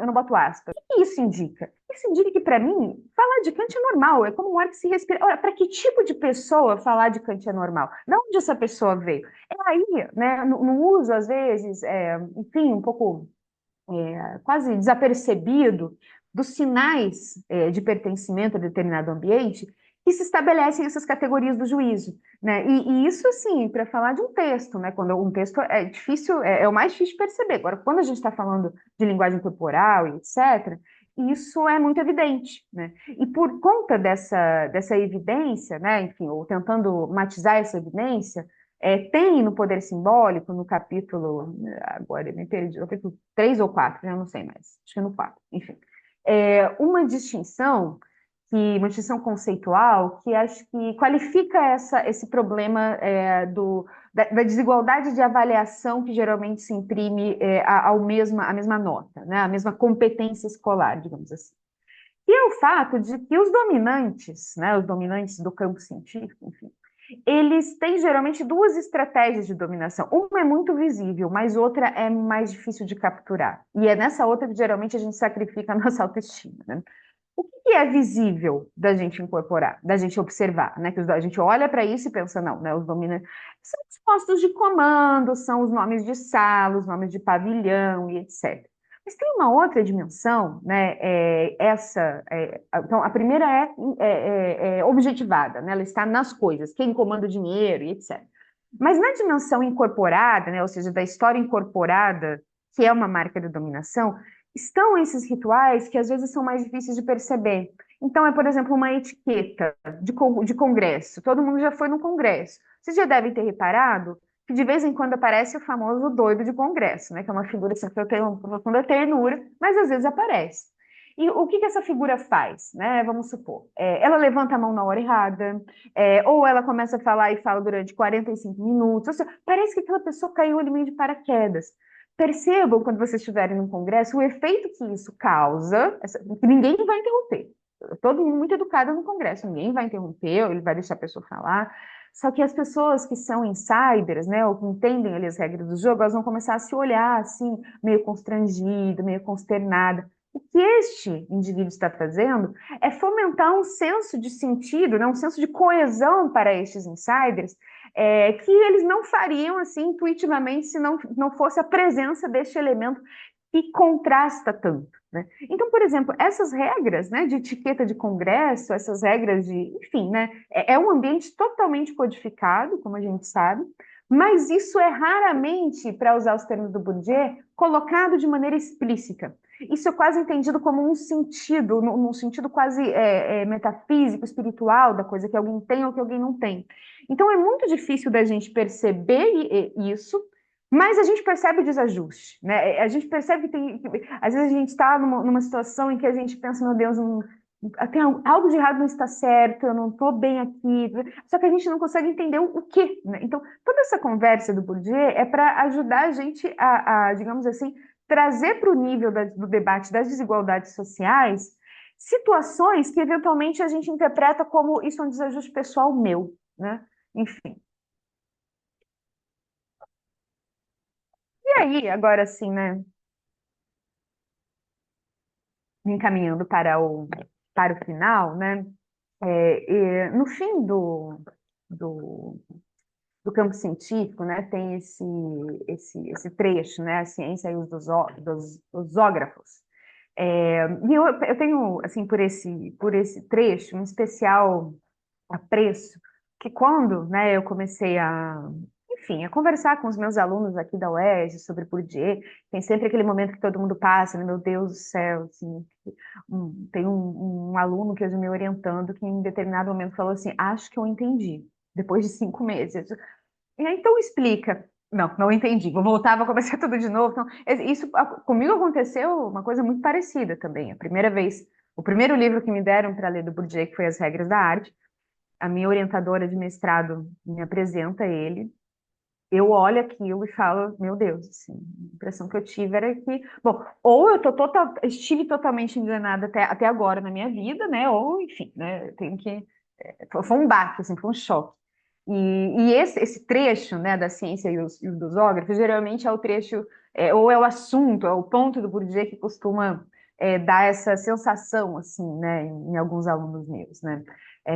não boto aspas. O que isso indica? Isso indica que, para mim, falar de Kant é normal, é como um ar que se respira. Olha, para que tipo de pessoa falar de Kant é normal? De onde essa pessoa veio? É aí, né, no uso, às vezes, enfim, um pouco quase desapercebido dos sinais de pertencimento a determinado ambiente que se estabelecem essas categorias do juízo, né? E isso, assim, para falar de um texto, né? Quando um texto é difícil, é o mais difícil de perceber. Agora, quando a gente está falando de linguagem corporal e etc., isso é muito evidente, né? E por conta dessa evidência, né? Enfim, ou tentando matizar essa evidência, Tem no Poder Simbólico, no capítulo, agora eu me perdi, no capítulo 3 ou 4, já não sei mais, acho que é no 4, enfim, uma distinção conceitual que acho que qualifica esse problema da desigualdade de avaliação que geralmente se imprime à mesma nota, né, à mesma competência escolar, digamos assim. E é o fato de que os dominantes, né, os dominantes do campo científico, enfim, eles têm geralmente duas estratégias de dominação. Uma é muito visível, mas outra é mais difícil de capturar. E é nessa outra que geralmente a gente sacrifica a nossa autoestima, né? O que é visível da gente incorporar, da gente observar, né? Que a gente olha para isso e pensa, não, né? Os dominantes são os postos de comando, são os nomes de sala, os nomes de pavilhão e etc. Mas tem uma outra dimensão, né? Então, a primeira é objetivada, né? Ela está nas coisas, quem comanda o dinheiro e etc. Mas na dimensão incorporada, né? Ou seja, da história incorporada, que é uma marca da dominação, estão esses rituais que às vezes são mais difíceis de perceber. Então, por exemplo, uma etiqueta de congresso. Todo mundo já foi no congresso. Vocês já devem ter reparado que de vez em quando aparece o famoso doido de congresso, né? Que é uma figura assim, que eu tenho uma profunda ternura, mas às vezes aparece. E o que essa figura faz, né? Vamos supor, ela levanta a mão na hora errada, ou ela começa a falar e fala durante 45 minutos, ou seja, parece que aquela pessoa caiu ali meio de paraquedas. Percebam, quando vocês estiverem no congresso, o efeito que isso causa, que ninguém vai interromper. Todo mundo muito educado no congresso, ninguém vai interromper, ele vai deixar a pessoa falar. Só que as pessoas que são insiders, né, ou que entendem ali as regras do jogo, elas vão começar a se olhar assim, meio constrangida, meio consternada. O que este indivíduo está fazendo é fomentar um senso de sentido, né, um senso de coesão para estes insiders, que eles não fariam assim intuitivamente se não fosse a presença deste elemento que contrasta tanto. Né? Então, por exemplo, essas regras, né, de etiqueta de congresso, essas regras de, enfim, né, é um ambiente totalmente codificado, como a gente sabe, mas isso é raramente, para usar os termos do Bourdieu, colocado de maneira explícita. Isso é quase entendido como um sentido, num sentido quase metafísico, espiritual da coisa, que alguém tem ou que alguém não tem. Então é muito difícil da gente perceber isso, mas a gente percebe o desajuste, né? A gente percebe às vezes a gente está numa situação em que a gente pensa, meu Deus, tem algo de errado não está certo, eu não estou bem aqui, só que a gente não consegue entender o quê, né? Então, toda essa conversa do Bourdieu é para ajudar a gente digamos assim, trazer para o nível do debate das desigualdades sociais situações que eventualmente a gente interpreta como isso é um desajuste pessoal meu, né? Enfim. E aí, agora sim, né? Me encaminhando para o final, né? No fim do, do campo científico, né? Tem esse trecho, né? A ciência e os dos ógrafos. E eu tenho, assim, por esse trecho, um especial apreço, que quando, né, eu comecei enfim, a conversar com os meus alunos aqui da UERJ sobre Bourdieu, tem sempre aquele momento que todo mundo passa, né, meu Deus do céu, assim, tem um aluno que hoje me orientando que em determinado momento falou assim, acho que eu entendi, depois de 5 meses. E aí, então explica. Não, não entendi. Vou voltar, vou começar tudo de novo. Então, isso comigo aconteceu uma coisa muito parecida também. A primeira vez, o primeiro livro que me deram para ler do Bourdieu, que foi As Regras da Arte, a minha orientadora de mestrado me apresenta ele, eu olho aquilo e falo, meu Deus, assim, a impressão que eu tive era que, bom, ou estive totalmente enganada até agora na minha vida, né, ou, enfim, né, eu tenho que, foi um baque, assim, foi um choque. E esse trecho, né, da ciência e os dosógrafos, geralmente é o trecho, ou é o assunto, é o ponto do Bourdieu que costuma dar essa sensação, assim, né, em alguns alunos meus, né.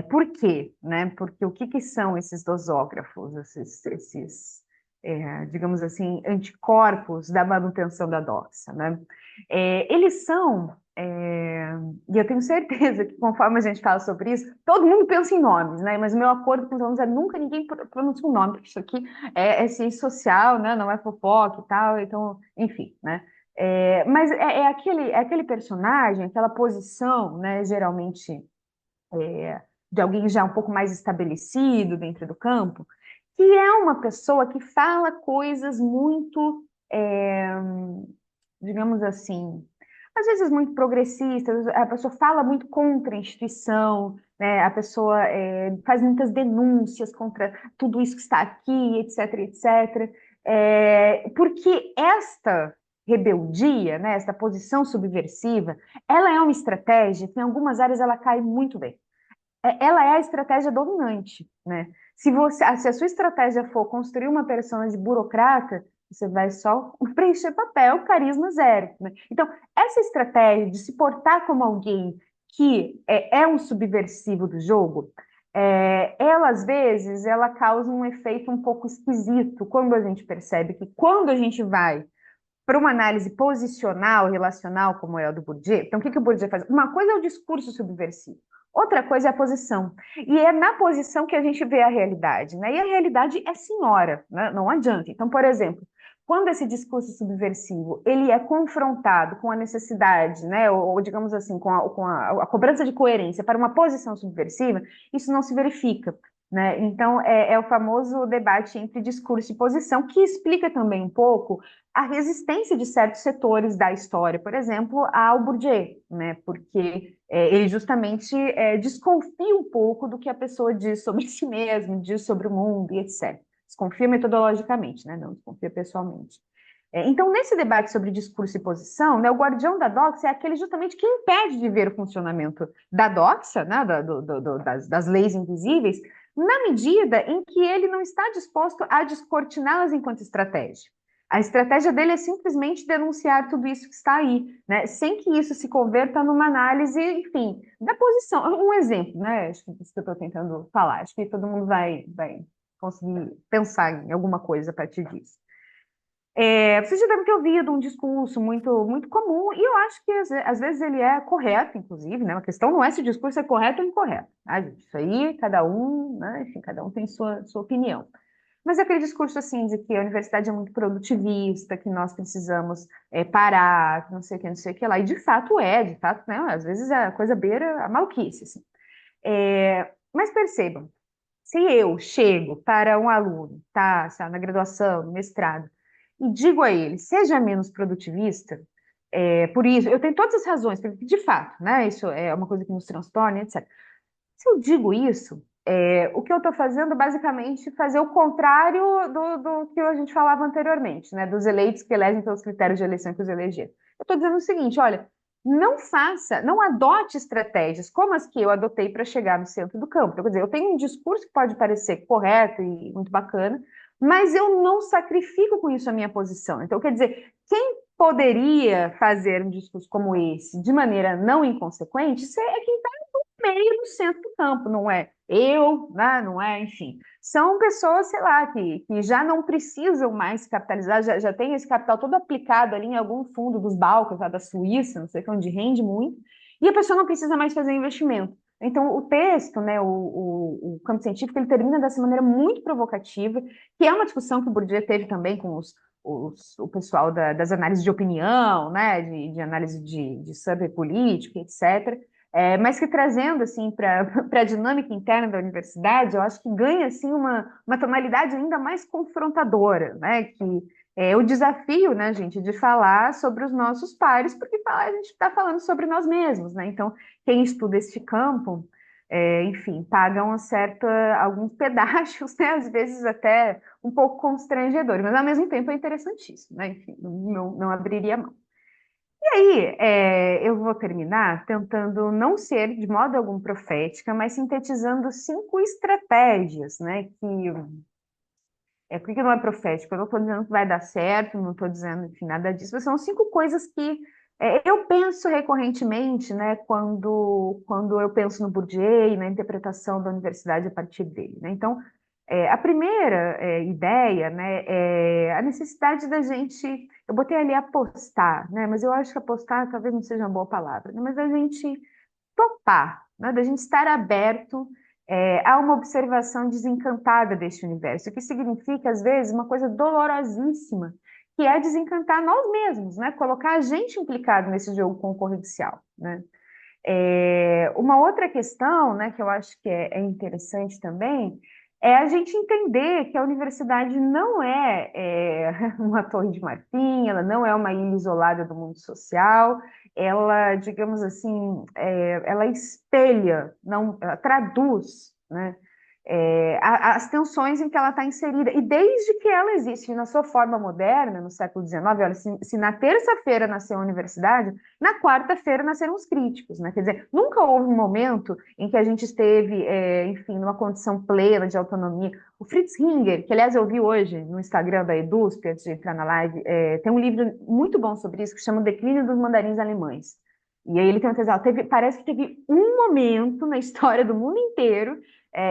Por quê? Né? Porque o que são esses dosógrafos, digamos assim, anticorpos da manutenção da doxa, né? Eles são, e eu tenho certeza que conforme a gente fala sobre isso, todo mundo pensa em nomes, né? Mas o meu acordo com os alunos é nunca ninguém pronuncia um nome, porque isso aqui é ciência social, né? Não é fofoca e tal, então, enfim, né? Mas é aquele personagem, aquela posição, né? Geralmente de alguém já um pouco mais estabelecido dentro do campo, que é uma pessoa que fala coisas muito, digamos assim, às vezes muito progressistas, a pessoa fala muito contra a instituição, né? A pessoa faz muitas denúncias contra tudo isso que está aqui, etc, etc. Porque esta rebeldia, né, esta posição subversiva, ela é uma estratégia que em algumas áreas ela cai muito bem. Ela é a estratégia dominante, né? Se a sua estratégia for construir uma persona de burocrata, você vai só preencher papel, carisma zero, né? Então, essa estratégia de se portar como alguém que é um subversivo do jogo, ela às vezes ela causa um efeito um pouco esquisito quando a gente percebe que quando a gente vai para uma análise posicional, relacional, como é a do Bourdieu. Então, o que o Bourdieu faz? Uma coisa é o discurso subversivo, outra coisa é a posição. E é na posição que a gente vê a realidade, né? E a realidade é senhora, né? Não adianta. Então, por exemplo, quando esse discurso subversivo ele é confrontado com a necessidade, né, ou digamos assim, com a cobrança de coerência para uma posição subversiva, isso não se verifica. Né? Então, é o famoso debate entre discurso e posição, que explica também um pouco a resistência de certos setores da história, por exemplo, ao Bourdieu, né? Porque ele justamente desconfia um pouco do que a pessoa diz sobre si mesmo, diz sobre o mundo e etc. Desconfia metodologicamente, né? Não desconfia pessoalmente. Então, nesse debate sobre discurso e posição, né, o guardião da doxa é aquele justamente que impede de ver o funcionamento da doxa, né, das leis invisíveis, na medida em que ele não está disposto a descortiná-las enquanto estratégia. A estratégia dele é simplesmente denunciar tudo isso que está aí, né, sem que isso se converta numa análise, enfim, da posição. Um exemplo, né, acho que isso que eu estou tentando falar, acho que todo mundo vai conseguir pensar em alguma coisa a partir disso. Vocês já devem ter ouvido um discurso muito, muito comum, e eu acho que às vezes ele é correto, inclusive, né? A questão não é se o discurso é correto ou incorreto, tá, gente? Isso aí, cada um, né? Enfim, cada um tem sua opinião. Mas é aquele discurso assim de que a universidade é muito produtivista, que nós precisamos parar, que não sei o que, não sei o que lá. E de fato, né? Às vezes a coisa beira a maluquice, assim. Mas percebam, se eu chego para um aluno, tá, sabe, na graduação, no mestrado, e digo a ele, seja menos produtivista, por isso, eu tenho todas as razões, porque de fato, né, isso é uma coisa que nos transtorna, etc. Se eu digo isso, o que eu estou fazendo basicamente é fazer o contrário do que a gente falava anteriormente, né, dos eleitos que elegem pelos critérios de eleição que os elegeram. Eu estou dizendo o seguinte, olha, não faça, não adote estratégias como as que eu adotei para chegar no centro do campo. Então, quer dizer, eu tenho um discurso que pode parecer correto e muito bacana, mas eu não sacrifico com isso a minha posição. Então, quer dizer, quem poderia fazer um discurso como esse de maneira não inconsequente é quem está meio do centro do campo, não é eu, né? Não é, enfim. São pessoas, sei lá, que já não precisam mais se capitalizar, já tem esse capital todo aplicado ali em algum fundo dos Balcãs, lá da Suíça, não sei onde rende muito, e a pessoa não precisa mais fazer investimento. Então, o texto, né, o campo científico, ele termina dessa maneira muito provocativa, que é uma discussão que o Bourdieu teve também com o pessoal das análises de opinião, né, de análise de survey político, etc., mas que trazendo assim para a dinâmica interna da universidade, eu acho que ganha assim uma tonalidade ainda mais confrontadora, né? Que é o desafio, né, gente, de falar sobre os nossos pares, porque a gente está falando sobre nós mesmos, né? Então, quem estuda este campo, enfim, paga alguns pedágios, né? Às vezes até um pouco constrangedores, mas ao mesmo tempo é interessantíssimo, né? Enfim, não abriria mão. E aí, eu vou terminar tentando não ser de modo algum profética, mas sintetizando 5 estratégias, né? Por que não é profético? Eu não estou dizendo que vai dar certo, não estou dizendo, enfim, nada disso, mas são 5 coisas que eu penso recorrentemente, né? Quando eu penso no Bourdieu e na interpretação da universidade a partir dele, né? Então, a primeira ideia, né, é a necessidade da gente. Eu botei ali apostar, né, mas eu acho que apostar talvez não seja uma boa palavra, né, mas da gente topar, né, da gente estar aberto a uma observação desencantada deste universo, o que significa, às vezes, uma coisa dolorosíssima, que é desencantar nós mesmos, né, colocar a gente implicado nesse jogo concorrencial, né. Uma outra questão, né, que eu acho que é interessante também é a gente entender que a universidade não é uma torre de marfim, ela não é uma ilha isolada do mundo social, ela, digamos assim, ela espelha, não, ela traduz, né, as tensões em que ela está inserida. E desde que ela existe na sua forma moderna, no século XIX, olha, se na terça-feira nasceu a universidade, na quarta-feira nasceram os críticos, né? Quer dizer, nunca houve um momento em que a gente esteve, enfim, numa condição plena de autonomia. O Fritz Ringer, que aliás eu vi hoje no Instagram da EDUSP, antes de entrar na live, tem um livro muito bom sobre isso que chama O Declínio dos Mandarins Alemães. E aí ele tem um tesão, parece que teve um momento na história do mundo inteiro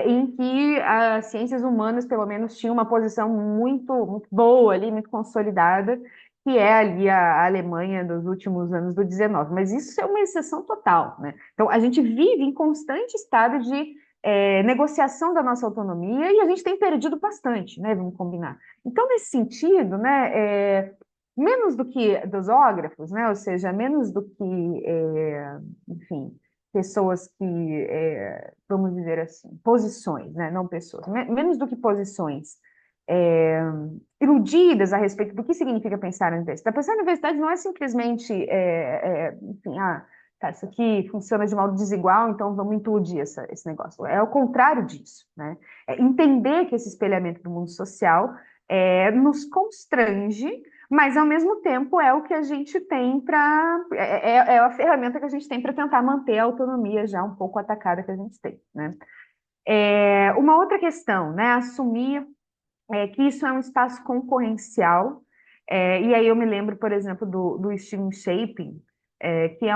em que as ciências humanas, pelo menos, tinham uma posição muito, muito boa ali, muito consolidada, que é ali a Alemanha dos últimos anos do 19. Mas isso é uma exceção total, né? Então, a gente vive em constante estado de negociação da nossa autonomia e a gente tem perdido bastante, né? Vamos combinar. Então, nesse sentido, né, menos do que dosógrafos, né? Ou seja, menos do que, enfim, pessoas que, vamos dizer assim, posições, né? Não pessoas, menos do que posições é, iludidas a respeito do que significa pensar na universidade. Pensar na universidade não é simplesmente, enfim, tá, isso aqui funciona de modo desigual, então vamos implodir esse negócio. É o contrário disso, né? É entender que esse espelhamento do mundo social nos constrange, mas ao mesmo tempo é o que a gente tem para é a ferramenta que a gente tem para tentar manter a autonomia já um pouco atacada que a gente tem, né? Uma outra questão, né? Assumir que isso é um espaço concorrencial. E aí eu me lembro, por exemplo, do Steven Shaping, que é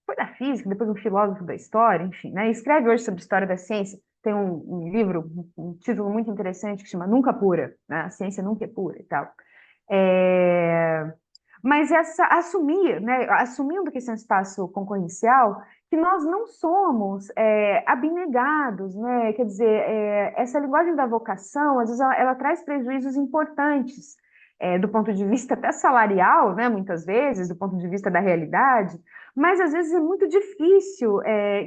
foi da física, depois um filósofo da história, enfim, né? Escreve hoje sobre história da ciência. Tem um livro, um título muito interessante que chama Nunca Pura, né? A ciência nunca é pura e tal. É, mas assumir, né, assumindo que esse é um espaço concorrencial, que nós não somos abnegados, né? Quer dizer, essa linguagem da vocação, às vezes, ela traz prejuízos importantes, do ponto de vista até salarial, né? Muitas vezes, do ponto de vista da realidade, mas às vezes é muito difícil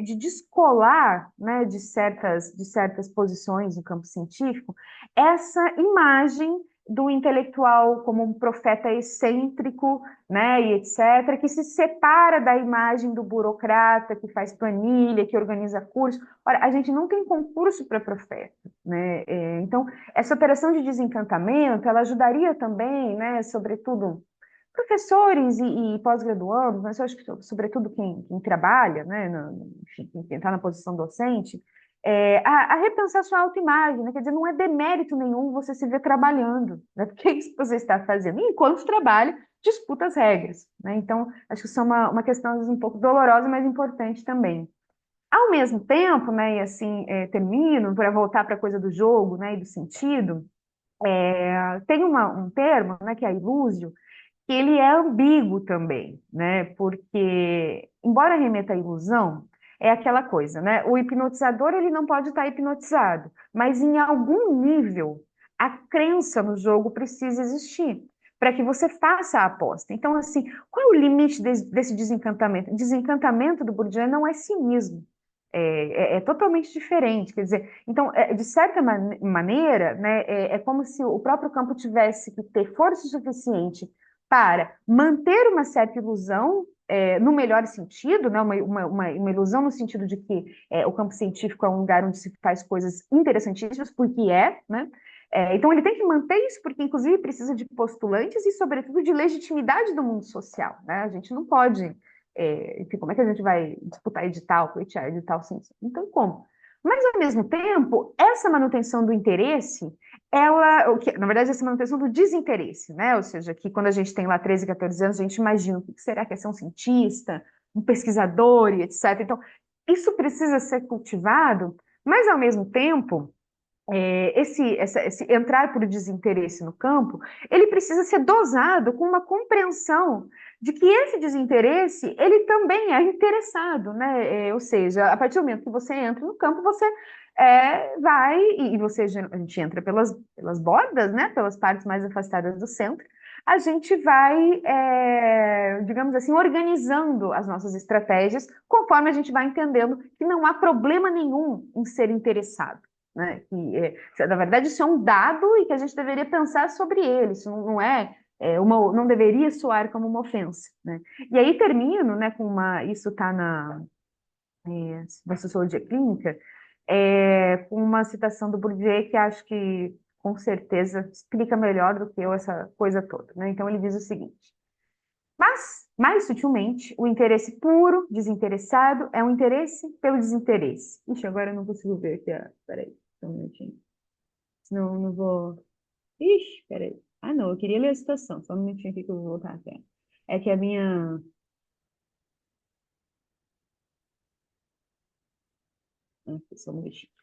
de descolar, né, de certas posições no campo científico essa imagem do intelectual como um profeta excêntrico, né, e etc., que se separa da imagem do burocrata que faz planilha, que organiza curso. Ora, a gente não tem concurso para profeta, né? Então, essa operação de desencantamento, ela ajudaria também, né, sobretudo professores e pós-graduandos, mas eu acho que sobretudo quem trabalha, né, enfim, quem está na posição docente, a repensar sua autoimagem, né? Quer dizer, não é demérito nenhum você se ver trabalhando, né? Porque é isso que você está fazendo. E enquanto trabalha, disputa as regras, né? Então, acho que isso é uma questão, às vezes, um pouco dolorosa, mas importante também. Ao mesmo tempo, né, e assim, termino, para voltar para a coisa do jogo, né, e do sentido, tem um termo, né, que é a ilúzio, que ele é ambíguo também, né? Porque, embora remeta à ilusão, é aquela coisa, né? O hipnotizador, ele não pode estar hipnotizado, mas em algum nível, a crença no jogo precisa existir para que você faça a aposta. Então, assim, qual é o limite desse desencantamento? Desencantamento do Bourdieu não é cinismo. É totalmente diferente, quer dizer, então, de certa maneira, né, é como se o próprio campo tivesse que ter força suficiente para manter uma certa ilusão, no melhor sentido, né, uma ilusão no sentido de que o campo científico é um lugar onde se faz coisas interessantíssimas, porque né? Então ele tem que manter isso, porque inclusive precisa de postulantes e, sobretudo, de legitimidade do mundo social, né? A gente não pode, enfim, como é que a gente vai disputar edital, pleitear edital sem isso? Não tem como. Mas, ao mesmo tempo, essa manutenção do interesse na verdade, essa manutenção do desinteresse, né? Ou seja, que quando a gente tem lá 13, 14 anos, a gente imagina o que será que é ser um cientista, um pesquisador e etc. Então, isso precisa ser cultivado, mas ao mesmo tempo, esse entrar por desinteresse no campo, ele precisa ser dosado com uma compreensão de que esse desinteresse, ele também é interessado, né? Ou seja, a partir do momento que você entra no campo, você vai, e você, a gente entra pelas bordas, né? Pelas partes mais afastadas do centro, a gente vai, digamos assim, organizando as nossas estratégias conforme a gente vai entendendo que não há problema nenhum em ser interessado. Né? Na verdade, isso é um dado e que a gente deveria pensar sobre ele. Isso não não deveria soar como uma ofensa. Né? E aí termino, né, com isso está na sociologia clínica, com uma citação do Bourdieu que acho que com certeza explica melhor do que eu essa coisa toda, né? Então ele diz o seguinte: mas, mais sutilmente, o interesse puro, desinteressado, é um interesse pelo desinteresse. Ixi, agora eu não consigo ver aqui. Peraí, só um minutinho. Senão eu não vou. Ixi, peraí. Ah, não, eu queria ler a citação. Só um minutinho aqui que eu vou voltar até. É que a minha. Só um minutinho.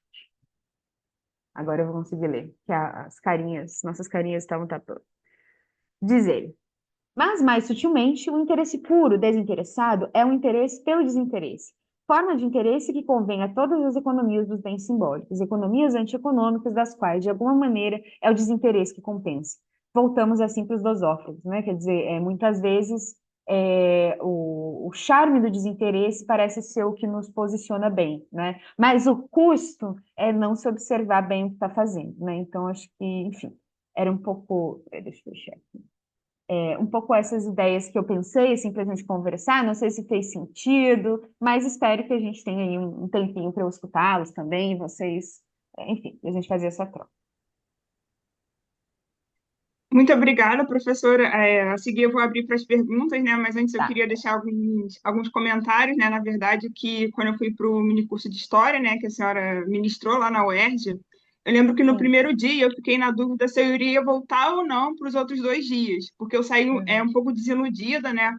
Agora eu vou conseguir ler, que as carinhas, nossas carinhas estavam tapando. Diz ele. Mas, mais sutilmente, o interesse puro, desinteressado, é um interesse pelo desinteresse. Forma de interesse que convém a todas as economias dos bens simbólicos, economias antieconômicas, das quais, de alguma maneira, é o desinteresse que compensa. Voltamos assim para os lusófilos, né? Quer dizer, muitas vezes o charme do desinteresse parece ser o que nos posiciona bem, né? Mas o custo é não se observar bem o que está fazendo, né? Então, acho que, enfim, era um pouco. Deixa eu fechar. Um pouco essas ideias que eu pensei, assim, para a gente conversar. Não sei se fez sentido, mas espero que a gente tenha aí um tempinho para eu escutá-los também, e vocês, enfim, a gente fazer essa troca. Muito obrigada, professora. A seguir eu vou abrir para as perguntas, né? Mas antes eu Tá. queria deixar alguns comentários, né? Na verdade, que quando eu fui para o minicurso de História, né? Que a senhora ministrou lá na UERJ, eu lembro que no Sim. primeiro dia eu fiquei na dúvida se eu iria voltar ou não para os outros 2 dias, porque eu saí um pouco desiludida, né?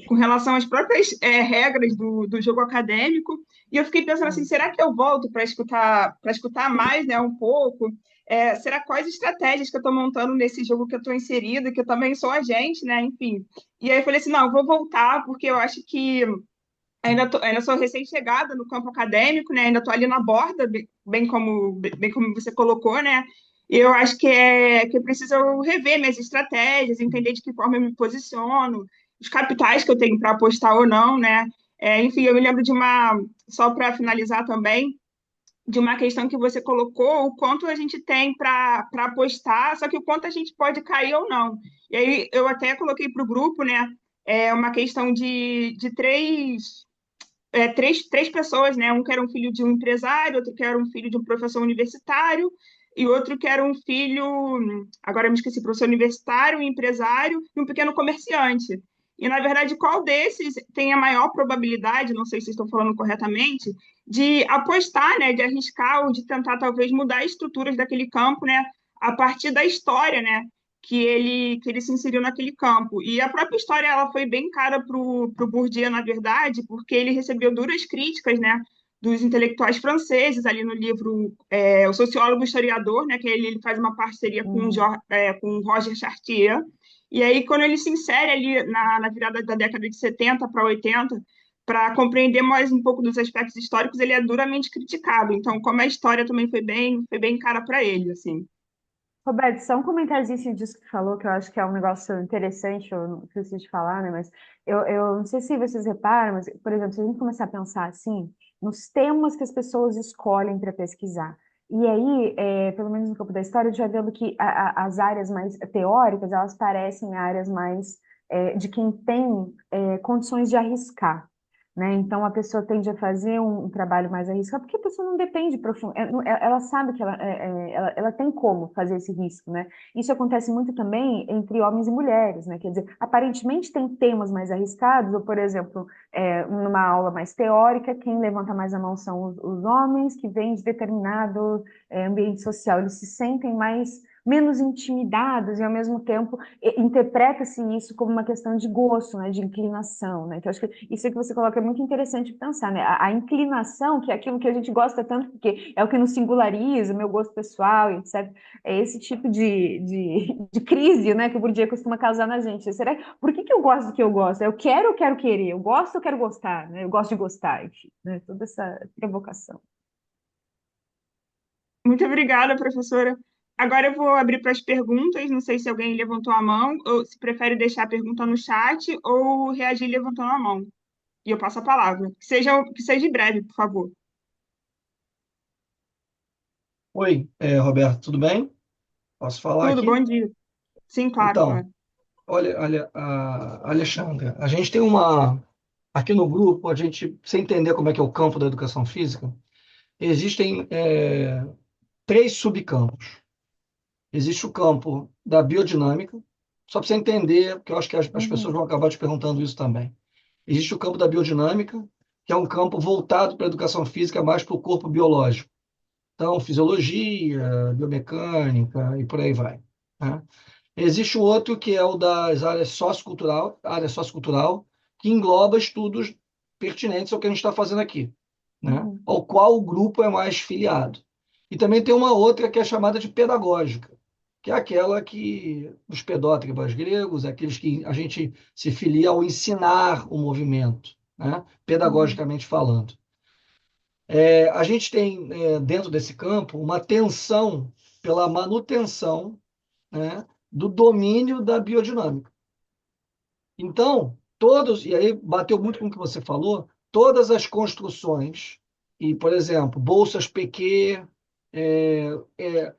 Com relação às próprias regras do jogo acadêmico, e eu fiquei pensando assim, será que eu volto para escutar mais, né? Um pouco? Será quais estratégias que eu estou montando nesse jogo que eu estou inserida, que eu também sou agente, né? Enfim. E aí eu falei assim, não, eu vou voltar, porque eu acho que ainda sou recém-chegada no campo acadêmico, né? Ainda estou ali na borda, bem como você colocou, né? E eu acho que eu preciso rever minhas estratégias, entender de que forma eu me posiciono, os capitais que eu tenho para apostar ou não, né? Enfim, eu me lembro só para finalizar também, de uma questão que você colocou, o quanto a gente tem para apostar, só que o quanto a gente pode cair ou não. E aí eu até coloquei para o grupo, né? Uma questão de três pessoas, né? Um que era um filho de um empresário, outro que era um filho de um professor universitário, e outro que era um filho, agora eu me esqueci, professor universitário, um empresário e um pequeno comerciante. E, na verdade, qual desses tem a maior probabilidade, não sei se estão falando corretamente, de apostar, né, de arriscar ou de tentar, talvez, mudar as estruturas daquele campo, né, a partir da história, né, que ele se inseriu naquele campo. E a própria história ela foi bem cara para o Bourdieu, na verdade, porque ele recebeu duras críticas, né, dos intelectuais franceses ali no livro O Sociólogo Historiador, né, que ele faz uma parceria Uhum. com Roger Chartier. E aí, quando ele se insere ali na virada da década de 70 para 80, para compreender mais um pouco dos aspectos históricos, ele é duramente criticado. Então, como a história também foi bem cara para ele, assim. Roberto, só um comentáriozinho disso que falou, que eu acho que é um negócio interessante, eu não preciso de falar, né? Mas eu não sei se vocês reparam, mas, por exemplo, se a gente começar a pensar assim, nos temas que as pessoas escolhem para pesquisar. E aí, pelo menos no campo da história, eu já vendo que as áreas mais teóricas, elas parecem áreas mais de quem tem condições de arriscar. Né? Então, a pessoa tende a fazer um trabalho mais arriscado, porque a pessoa não depende ela sabe que ela tem como fazer esse risco, né? Isso acontece muito também entre homens e mulheres, né? Quer dizer, aparentemente tem temas mais arriscados, ou, por exemplo, numa aula mais teórica, quem levanta mais a mão são os homens que vêm de determinado ambiente social, eles se sentem menos intimidados e, ao mesmo tempo, interpreta-se isso como uma questão de gosto, né, de inclinação, né? Então, acho que isso que você coloca é muito interessante de pensar, né? A inclinação, que é aquilo que a gente gosta tanto, porque é o que nos singulariza, meu gosto pessoal, etc. É esse tipo de crise, né, que o Bourdieu costuma causar na gente. Será, por que eu gosto do que eu gosto? Eu quero ou quero querer? Eu gosto ou quero gostar? Né? Eu gosto de gostar, enfim, né? Toda essa provocação. Muito obrigada, professora. Agora eu vou abrir para as perguntas. Não sei se alguém levantou a mão, ou se prefere deixar a pergunta no chat ou reagir levantando a mão. E eu passo a palavra. Que seja breve, por favor. Oi, Roberto, tudo bem? Posso falar Tudo, aqui? bom dia. Sim, claro, Então, claro. olha, Alexandra, a gente tem uma. Aqui no grupo, a gente, sem entender como é que é o campo da educação física, existem três subcampos. Existe o campo da biodinâmica, só para você entender, porque eu acho que as pessoas Uhum, vão acabar te perguntando isso também. Existe o campo da biodinâmica, que é um campo voltado para a educação física, mais para o corpo biológico. Então, fisiologia, biomecânica e por aí vai, né? Existe o outro que é o das área sociocultural, que engloba estudos pertinentes ao que a gente está fazendo aqui, né? uhum, Ao qual o grupo é mais filiado. E também tem uma outra que é chamada de pedagógica, que é aquela que os pedótribas gregos, aqueles que a gente se filia ao ensinar o movimento, né? uhum, Pedagogicamente falando. A gente tem, dentro desse campo, uma tensão pela manutenção, né, do domínio da biodinâmica. Então, e aí bateu muito com o que você falou, todas as construções, e, por exemplo, bolsas PQ, é, é,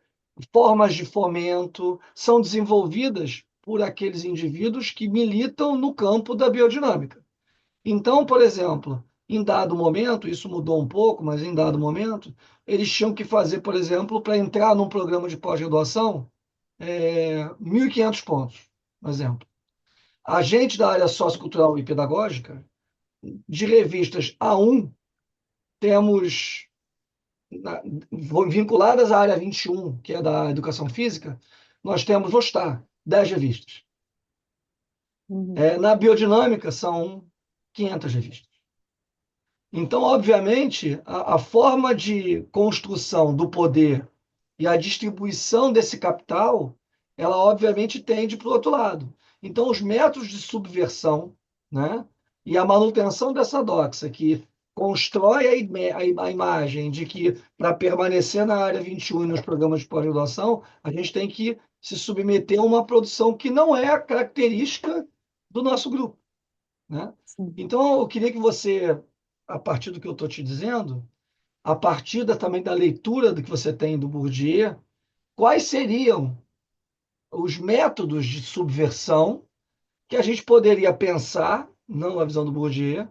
formas de fomento, são desenvolvidas por aqueles indivíduos que militam no campo da biodinâmica. Então, por exemplo, em dado momento, isso mudou um pouco, mas em dado momento, eles tinham que fazer, por exemplo, para entrar num programa de pós-graduação, 1.500 pontos, por exemplo. A gente da área sociocultural e pedagógica, de revistas A1, temos vinculadas à área 21, que é da educação física, nós temos, vou estar, 10 revistas. uhum. Na biodinâmica, são 500 revistas. Então, obviamente, a forma de construção do poder e a distribuição desse capital, ela obviamente tende para o outro lado. Então, os métodos de subversão, né, e a manutenção dessa doxa, que constrói a imagem de que para permanecer na área 21 e nos programas de pós-graduação, a gente tem que se submeter a uma produção que não é a característica do nosso grupo, né? Sim. Então, eu queria que você, a partir do que eu estou te dizendo, a partir também da leitura do que você tem do Bourdieu, quais seriam os métodos de subversão que a gente poderia pensar, não a visão do Bourdieu,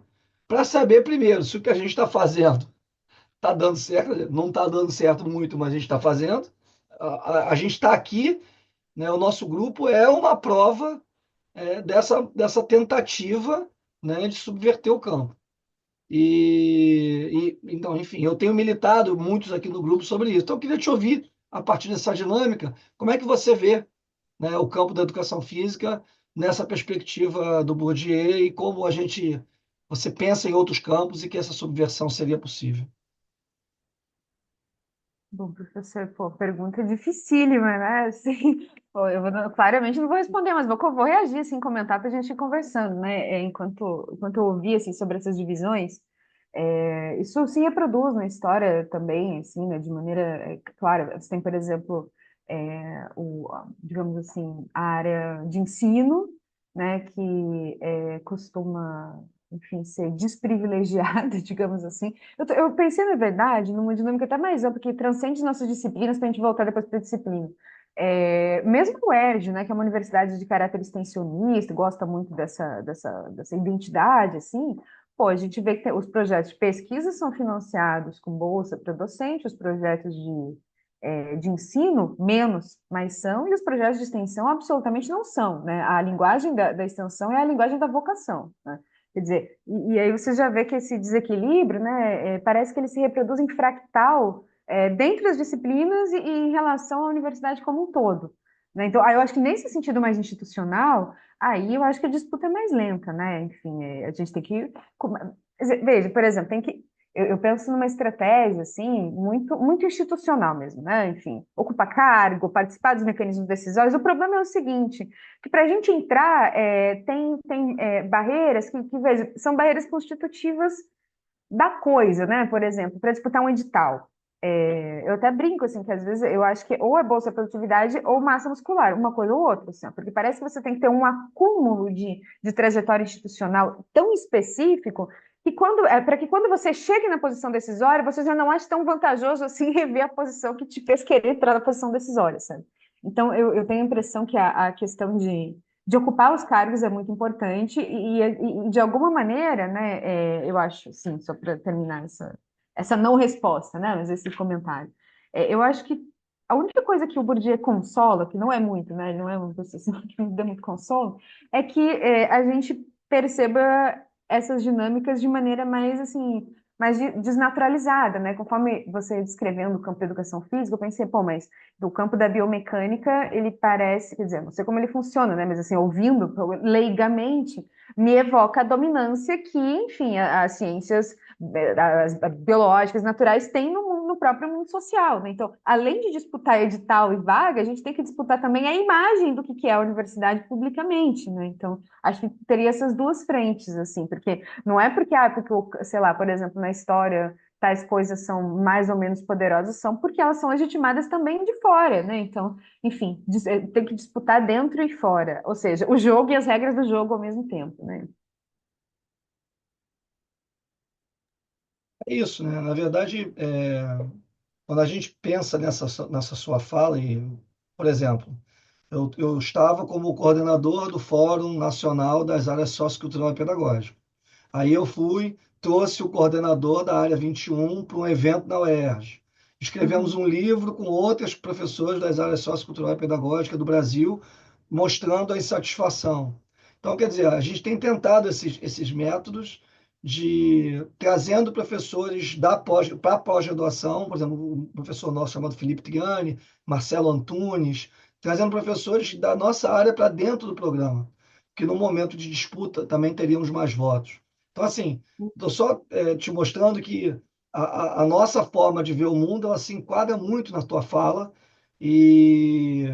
para saber primeiro se o que a gente está fazendo está dando certo, não está dando certo muito, mas a gente está fazendo. A gente está aqui, né, o nosso grupo é uma prova dessa tentativa, né, de subverter o campo. Então, enfim, eu tenho militado muitos aqui no grupo sobre isso. Então, eu queria te ouvir, a partir dessa dinâmica, como é que você vê, né, o campo da educação física nessa perspectiva do Bourdieu e como você pensa em outros campos e que essa subversão seria possível. Bom, professor, pô, pergunta dificílima, né? Assim, pô, claramente não vou responder, mas vou reagir, assim, comentar para a gente ir conversando, né? Enquanto eu ouvi, assim, sobre essas divisões, isso se reproduz na história também, assim, né? De maneira, clara. Você tem, por exemplo, digamos assim, a área de ensino, né? Que costuma, enfim, ser desprivilegiada, digamos assim. Eu pensei, na verdade, numa dinâmica até mais ampla, que transcende nossas disciplinas, para a gente voltar depois para a disciplina. Mesmo o UERJ, né, que é uma universidade de caráter extensionista, gosta muito dessa identidade, assim, pô, a gente vê que os projetos de pesquisa são financiados com bolsa para docente, os projetos de ensino, menos, mas são, e os projetos de extensão absolutamente não são, né? A linguagem da extensão é a linguagem da vocação, né? Quer dizer, e aí você já vê que esse desequilíbrio, né, parece que ele se reproduz em fractal dentro das disciplinas e em relação à universidade como um todo, né? Então, aí eu acho que nesse sentido mais institucional, aí eu acho que a disputa é mais lenta, né? Enfim, a gente tem que... Veja, por exemplo, eu penso numa estratégia, assim, muito, muito institucional mesmo, né? Enfim, ocupar cargo, participar dos mecanismos decisórios. O problema é o seguinte, que para a gente entrar, tem barreiras que, veja, são barreiras constitutivas da coisa, né? Por exemplo, para disputar um edital. Eu até brinco, assim, que às vezes eu acho que ou é bolsa produtividade ou massa muscular, uma coisa ou outra, assim, ó, porque parece que você tem que ter um acúmulo de trajetória institucional tão específico que para que quando você chegue na posição decisória, você já não acha tão vantajoso assim rever a posição que te fez querer entrar na posição decisória, sabe? Então, eu tenho a impressão que a questão de ocupar os cargos é muito importante e de alguma maneira, né, eu acho, sim, só para terminar essa não resposta, né? Mas esse comentário. Eu acho que a única coisa que o Bourdieu consola, que não é muito, né? Ele não é uma pessoa assim, que me dá muito consolo, é que a gente perceba essas dinâmicas de maneira mais assim, mais desnaturalizada, né? Conforme você descrevendo o campo da educação física, eu pensei, pô, mas do campo da biomecânica, ele parece, quer dizer, não sei como ele funciona, né? Mas assim, ouvindo leigamente, me evoca a dominância que, enfim, as ciências as biológicas, naturais, têm no próprio mundo social, né? Então, além de disputar edital e vaga, a gente tem que disputar também a imagem do que é a universidade publicamente, né? Então, acho que teria essas duas frentes, assim, porque não é porque, sei lá, por exemplo, na história tais coisas são mais ou menos poderosas, são porque elas são legitimadas também de fora, né? Então, enfim, tem que disputar dentro e fora, ou seja, o jogo e as regras do jogo ao mesmo tempo, né? É isso, né? Na verdade, quando a gente pensa nessa sua fala, e, por exemplo, eu estava como coordenador do Fórum Nacional das Áreas Sociocultural e Pedagógica. Aí eu fui, trouxe o coordenador da área 21 para um evento na UERJ. Escrevemos Uhum. um livro com outras professoras das áreas sociocultural e pedagógica do Brasil, mostrando a insatisfação. Então, quer dizer, a gente tem tentado esses métodos de trazendo professores para a pós-graduação, por exemplo, um professor nosso chamado Felipe Triani, Marcelo Antunes, trazendo professores da nossa área para dentro do programa, que no momento de disputa também teríamos mais votos. Então, assim, estou só te mostrando que a nossa forma de ver o mundo, ela se enquadra muito na tua fala e,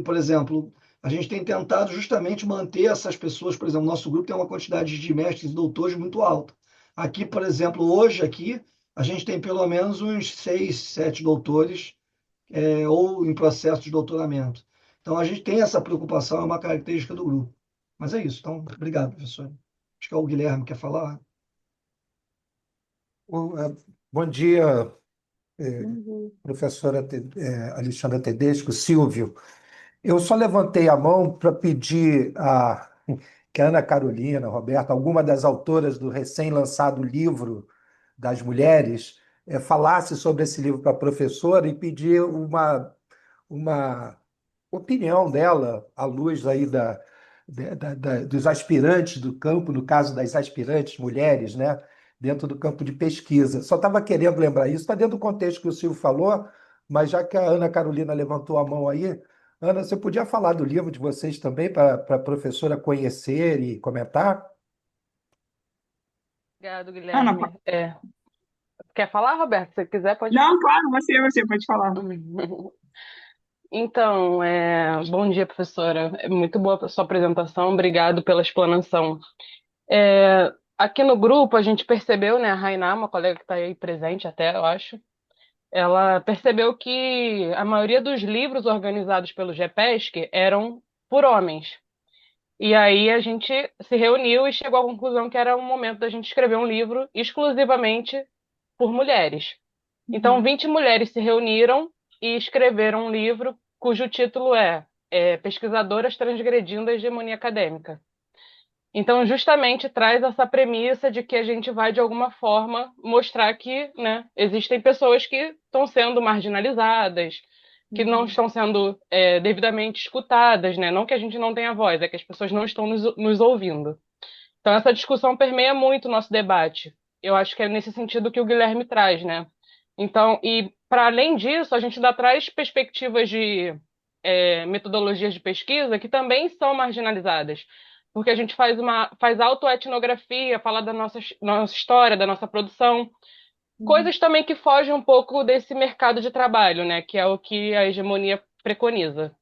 por exemplo, a gente tem tentado justamente manter essas pessoas, por exemplo, nosso grupo tem uma quantidade de mestres e doutores muito alta. Aqui, por exemplo, hoje aqui, a gente tem pelo menos uns 6, 7 doutores ou em processo de doutoramento. Então, a gente tem essa preocupação, é uma característica do grupo. Mas é isso. Então, obrigado, professor. Acho que é o Guilherme que quer falar. Bom dia, Uhum. professora Alexandra Tedesco, Silvio. Eu só levantei a mão para pedir que a Ana Carolina, Roberta, alguma das autoras do recém-lançado livro das mulheres, falasse sobre esse livro para a professora e pedir uma opinião dela, à luz aí dos aspirantes do campo, no caso das aspirantes mulheres, né, dentro do campo de pesquisa. Só estava querendo lembrar isso, está dentro do contexto que o Silvio falou, mas já que a Ana Carolina levantou a mão aí, Ana, você podia falar do livro de vocês também para a professora conhecer e comentar? Obrigado, Ana, Guilherme. Quer falar, Roberto? Se quiser, pode não, falar. claro, você pode falar. Então, bom dia, professora. É muito boa a sua apresentação. Obrigado pela explanação. Aqui no grupo, a gente percebeu, né, a Rainá, uma colega que está aí presente até, eu acho, ela percebeu que a maioria dos livros organizados pelo GEPESC eram por homens. E aí a gente se reuniu e chegou à conclusão que era o momento da gente escrever um livro exclusivamente por mulheres. Então, Uhum. 20 mulheres se reuniram e escreveram um livro cujo título é Pesquisadoras Transgredindo a Hegemonia Acadêmica. Então, justamente traz essa premissa de que a gente vai, de alguma forma, mostrar que, né, existem pessoas que estão sendo marginalizadas, que não Uhum. estão sendo devidamente escutadas, né? Não que a gente não tenha voz, é que as pessoas não estão nos ouvindo. Então, essa discussão permeia muito o nosso debate. Eu acho que é nesse sentido que o Guilherme traz, né? Então, e para além disso, a gente ainda traz perspectivas de metodologias de pesquisa que também são marginalizadas, porque a gente faz autoetnografia, fala da nossa história, da nossa produção, Uhum. coisas também que fogem um pouco desse mercado de trabalho, né? Que é o que a hegemonia preconiza.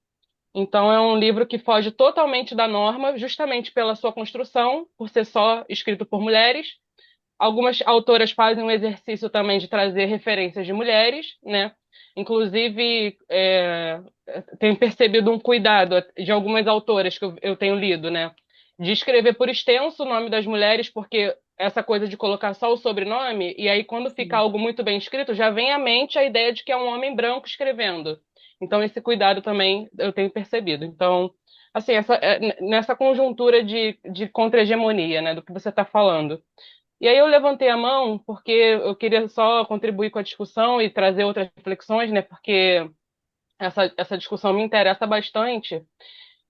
Então, é um livro que foge totalmente da norma, justamente pela sua construção, por ser só escrito por mulheres, Algumas autoras fazem um exercício também de trazer referências de mulheres, né? Inclusive, tenho percebido um cuidado de algumas autoras que eu tenho lido, né? De escrever por extenso o nome das mulheres, porque essa coisa de colocar só o sobrenome, e aí quando fica Sim. algo muito bem escrito, já vem à mente a ideia de que é um homem branco escrevendo. Então, esse cuidado também eu tenho percebido. Então, assim, nessa conjuntura de contra-hegemonia, né, do que você está falando. E aí eu levantei a mão porque eu queria só contribuir com a discussão e trazer outras reflexões, né, porque essa discussão me interessa bastante.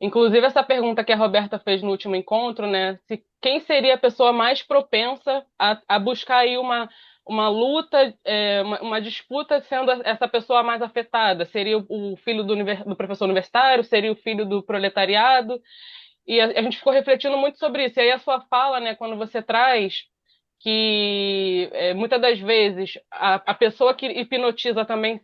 Inclusive, essa pergunta que a Roberta fez no último encontro, né? Se quem seria a pessoa mais propensa a buscar aí uma luta, uma disputa, sendo essa pessoa mais afetada? Seria o filho do professor universitário? Seria o filho do proletariado? E a gente ficou refletindo muito sobre isso. E aí a sua fala, né, quando você traz que muitas das vezes a pessoa que hipnotiza também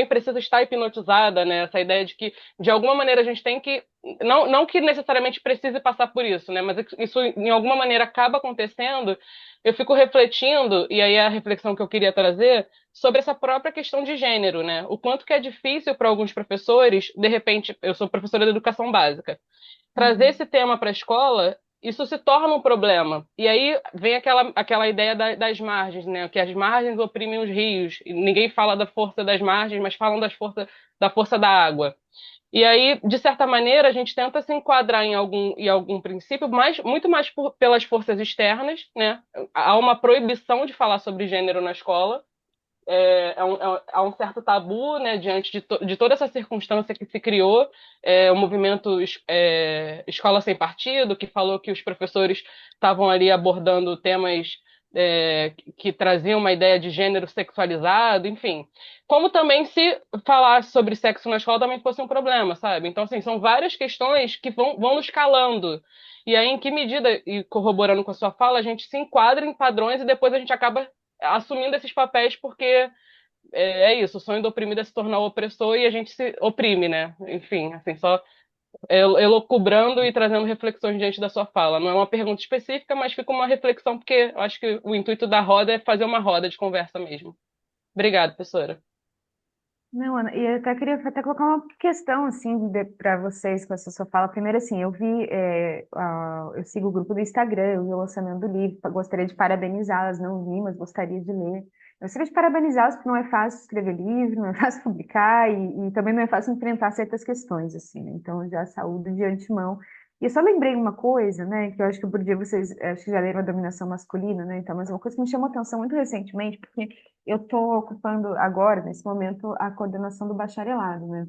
precisa estar hipnotizada, né? Essa ideia de que de alguma maneira a gente tem que não que necessariamente precise passar por isso, né? Mas isso em alguma maneira acaba acontecendo. Eu fico refletindo e aí é a reflexão que eu queria trazer sobre essa própria questão de gênero, né? O quanto que é difícil para alguns professores, de repente, eu sou professora de educação básica, trazer Uhum. esse tema para a escola, isso se torna um problema. E aí vem aquela ideia das margens, né? Que as margens oprimem os rios. E ninguém fala da força das margens, mas falam da força da água. E aí, de certa maneira, a gente tenta se enquadrar em algum princípio, muito mais pelas forças externas, né? Há uma proibição de falar sobre gênero na escola, há um certo tabu, né, diante de toda essa circunstância que se criou, o movimento Escola Sem Partido, que falou que os professores estavam ali abordando temas que traziam uma ideia de gênero sexualizado, enfim. Como também se falar sobre sexo na escola também fosse um problema, sabe? Então, assim, são várias questões que vão nos calando. E aí, em que medida, e corroborando com a sua fala, a gente se enquadra em padrões e depois a gente acaba assumindo esses papéis porque é isso, o sonho do oprimido é se tornar o opressor e a gente se oprime, né? Enfim, assim, só elucubrando e trazendo reflexões diante da sua fala. Não é uma pergunta específica, mas fica uma reflexão, porque eu acho que o intuito da roda é fazer uma roda de conversa mesmo. Obrigada, professora. Não, Ana, e eu até queria até colocar uma questão assim para vocês com essa sua fala. Primeiro, assim, eu sigo o grupo do Instagram, eu vi o lançamento do livro, gostaria de parabenizá-las, não li, mas gostaria de ler. Eu gostaria de parabenizá-las porque não é fácil escrever livro, não é fácil publicar e também não é fácil enfrentar certas questões, assim, né? Então, eu já saúdo de antemão. E eu só lembrei uma coisa, né, que eu acho que por dia vocês acho que já leram a dominação masculina, né? Então, mas uma coisa que me chamou atenção muito recentemente, porque eu estou ocupando agora, nesse momento, a coordenação do bacharelado, né?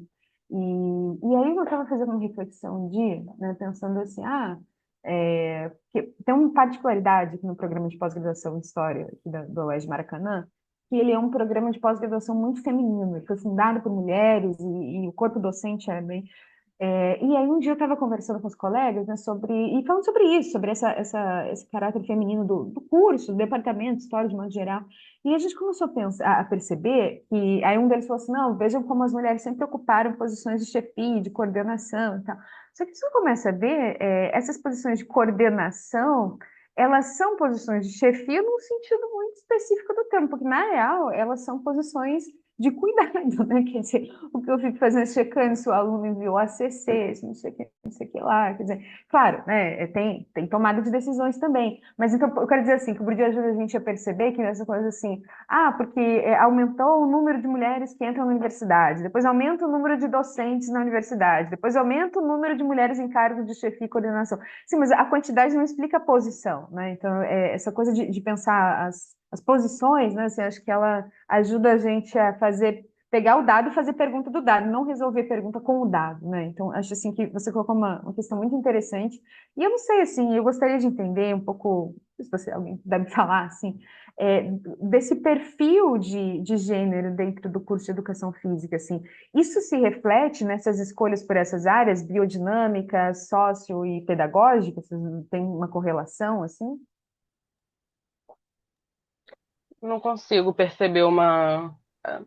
E aí eu estava fazendo uma reflexão um dia, né, pensando assim, que tem uma particularidade aqui no programa de pós-graduação em História aqui do UES Maracanã, que ele é um programa de pós-graduação muito feminino, ele foi fundado por mulheres e o corpo docente é bem e aí um dia eu estava conversando com os colegas, né, e falando sobre isso, sobre esse caráter feminino do curso, do departamento de história de modo geral. E a gente começou a perceber que aí um deles falou assim, não, vejam como as mulheres sempre ocuparam posições de chefia, de coordenação e tal. Só que você começa a ver essas posições de coordenação, elas são posições de chefia num sentido muito específico do termo, porque na real elas são posições de cuidado, né? Quer dizer, o que eu fico fazendo é checando se o aluno enviou ACC, se não sei o que lá, quer dizer, claro, né, tem tomada de decisões também, mas então eu quero dizer assim, que o Bourdieu ajuda a gente a perceber que nessa coisa assim, porque aumentou o número de mulheres que entram na universidade, depois aumenta o número de docentes na universidade, depois aumenta o número de mulheres em cargos de chefia e coordenação. Sim, mas a quantidade não explica a posição, né? Então, essa coisa de pensar as posições, né, assim, acho que ela ajuda a gente a pegar o dado e fazer pergunta do dado, não resolver pergunta com o dado, né? Então, acho assim que você colocou uma questão muito interessante. E eu não sei, assim, eu gostaria de entender um pouco, se você, alguém puder me falar, assim, desse perfil de gênero dentro do curso de educação física, assim. Isso se reflete nessas escolhas por essas áreas, biodinâmicas, sócio e pedagógicas? Tem uma correlação, assim? Não consigo perceber uma.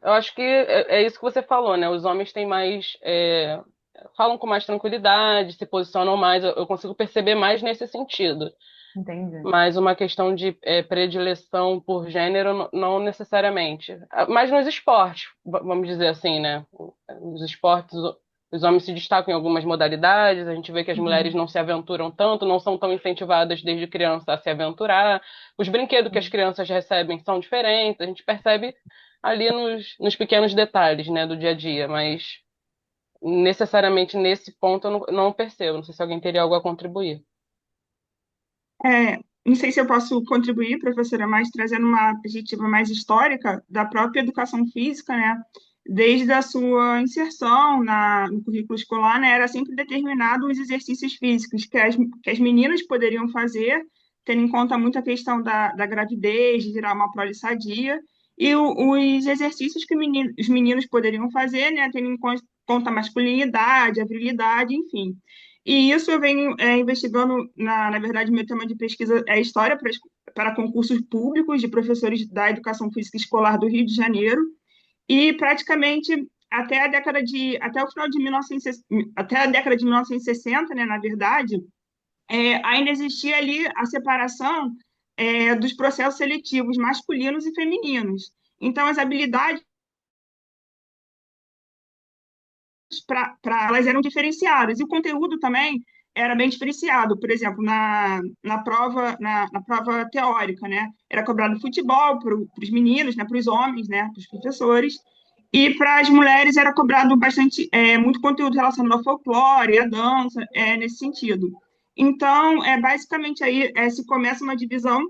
Eu acho que é isso que você falou, né? Os homens têm mais. Falam com mais tranquilidade, se posicionam mais. Eu consigo perceber mais nesse sentido. Entendi. Mas uma questão de predileção por gênero, não necessariamente. Mas nos esportes, vamos dizer assim, né? Nos esportes, os homens se destacam em algumas modalidades, a gente vê que as mulheres Uhum. não se aventuram tanto, não são tão incentivadas desde criança a se aventurar. Os brinquedos que as crianças recebem são diferentes, a gente percebe ali nos pequenos detalhes, né, do dia a dia, mas necessariamente nesse ponto eu não percebo. Não sei se alguém teria algo a contribuir. Não sei se eu posso contribuir, professora, mas trazendo uma perspectiva mais histórica da própria educação física, né? Desde a sua inserção no currículo escolar, né, era sempre determinado os exercícios físicos que as meninas poderiam fazer, tendo em conta muito a questão da gravidez, de gerar uma prole sadia, e os exercícios que os meninos poderiam fazer, né, tendo em conta a masculinidade, a virilidade, enfim. E isso eu venho investigando, na verdade, meu tema de pesquisa é história para concursos públicos de professores da educação física escolar do Rio de Janeiro, e praticamente até o final de 1960, até a década de 1960, né, na verdade, ainda existia ali a separação dos processos seletivos masculinos e femininos. Então, as habilidades para elas eram diferenciadas. E o conteúdo também era bem diferenciado. Por exemplo, na prova teórica, né? Era cobrado futebol para os meninos, né? Para os homens, né? Para os professores. E para as mulheres era cobrado muito conteúdo relacionado ao folclore, à dança, nesse sentido. Então, basicamente aí se começa uma divisão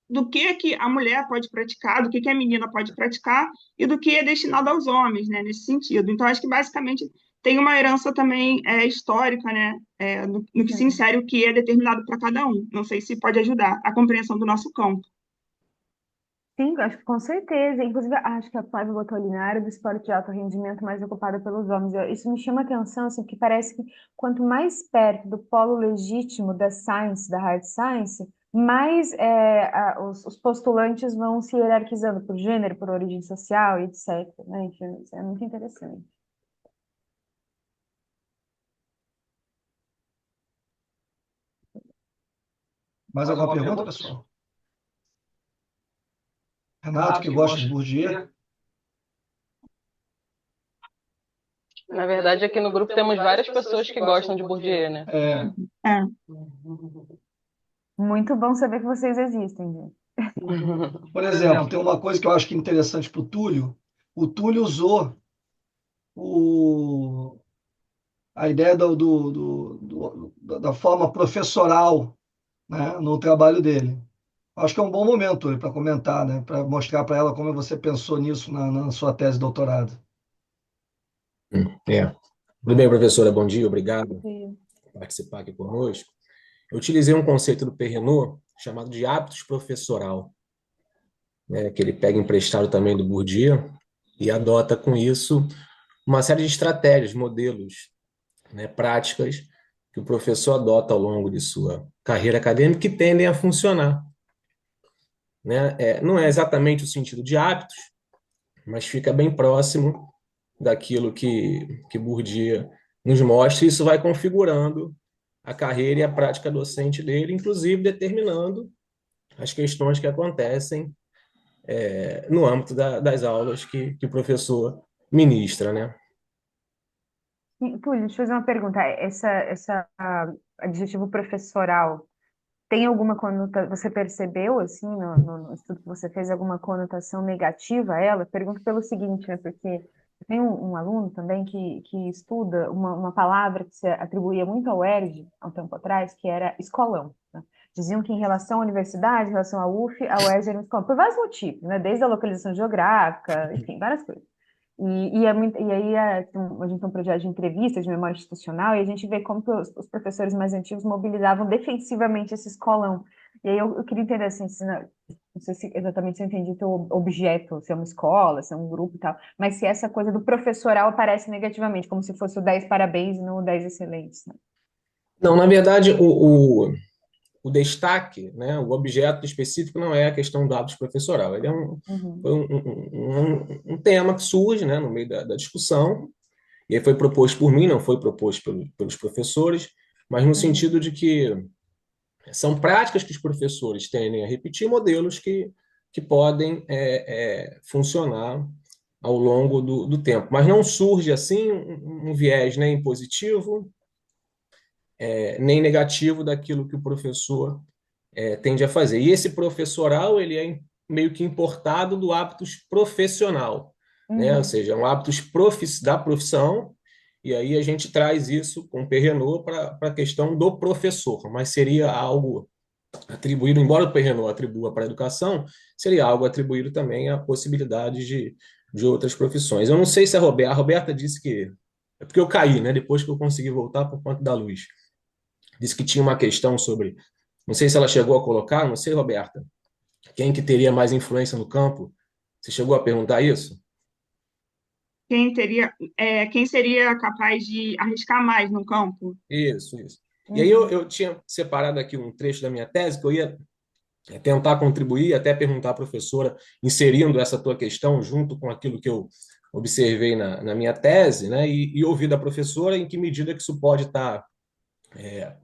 do que a mulher pode praticar, do que a menina pode praticar e do que é destinado aos homens, né, nesse sentido. Então, acho que basicamente tem uma herança também histórica, né, no que se Sim. insere o que é determinado para cada um. Não sei se pode ajudar a compreensão do nosso campo. Sim, acho que com certeza. Inclusive, acho que a Flávia botou ali na área do esporte de alto rendimento mais ocupada pelos homens. Isso me chama atenção, assim, porque parece que quanto mais perto do polo legítimo da science, da hard science, mais os postulantes vão se hierarquizando por gênero, por origem social e etc. Né? Enfim, isso é muito interessante. Mais alguma pergunta, pessoal? Renato, que gosta de Bourdieu? Na verdade, aqui no grupo temos várias pessoas que gostam de Bourdieu, né? É. Muito bom saber que vocês existem, gente. Por exemplo, tem uma coisa que eu acho que é interessante para o Túlio. O Túlio usou a ideia da forma professoral, né, no trabalho dele. Acho que é um bom momento para comentar, né, para mostrar para ela como você pensou nisso na sua tese de doutorado. Tudo bem, professora? Bom dia, obrigado Sim. por participar aqui conosco. Eu utilizei um conceito do Perrenot chamado de hábitos professoral, né, que ele pega emprestado também do Bourdieu e adota com isso uma série de estratégias, modelos, né, práticas que o professor adota ao longo de sua carreira acadêmica que tendem a funcionar. Né? Não é exatamente o sentido de hábitos, mas fica bem próximo daquilo que Bourdieu nos mostra, e isso vai configurando a carreira e a prática docente dele, inclusive determinando as questões que acontecem no âmbito das aulas que o professor ministra, né? Túlio, deixa eu fazer uma pergunta. Essa adjetivo professoral tem alguma conotação, você percebeu, assim, no estudo que você fez, alguma conotação negativa a ela? Pergunto pelo seguinte, né, porque eu tenho um aluno também que estuda uma palavra que se atribuía muito ao ERJ, há um tempo atrás, que era escolão, né? Diziam que em relação à universidade, em relação à UF, a UERJ era um escolão, por vários motivos, né, desde a localização geográfica, enfim, várias coisas. E aí a gente tem um projeto de entrevista de memória institucional e a gente vê como que os professores mais antigos mobilizavam defensivamente esse escolão. E aí eu queria entender assim, não sei se exatamente se eu entendi teu objeto, se é uma escola, se é um grupo e tal, mas se essa coisa do professoral aparece negativamente, como se fosse o 10 parabéns e não o 10 excelentes, né? Não, na verdade, o destaque, né, o objeto específico não é a questão do hábito professoral, ele é Uhum. foi um tema que surge, né, no meio da discussão, e aí foi proposto por mim, não foi proposto pelos professores, mas no Uhum. sentido de que São práticas que os professores tendem a repetir, modelos que podem funcionar ao longo do tempo. Mas não surge assim um viés nem positivo, nem negativo daquilo que o professor tende a fazer. E esse professoral ele é meio que importado do hábitos profissional, né? Ou seja, é um hábitos da profissão, e aí a gente traz isso com o Perrenot para a questão do professor, mas seria algo atribuído, embora o Perrenot atribua para a educação, seria algo atribuído também a possibilidades de outras profissões. Eu não sei se a Roberta disse que é porque eu caí, né? Depois que eu consegui voltar por conta da luz. Disse que tinha uma questão sobre, não sei se ela chegou a colocar, não sei, Roberta, quem que teria mais influência no campo? Você chegou a perguntar isso? Quem seria capaz de arriscar mais no campo? Isso, isso. E aí eu tinha separado aqui um trecho da minha tese que eu ia tentar contribuir, até perguntar à professora, inserindo essa tua questão junto com aquilo que eu observei na minha tese, né? E ouvir da professora em que medida que isso pode estar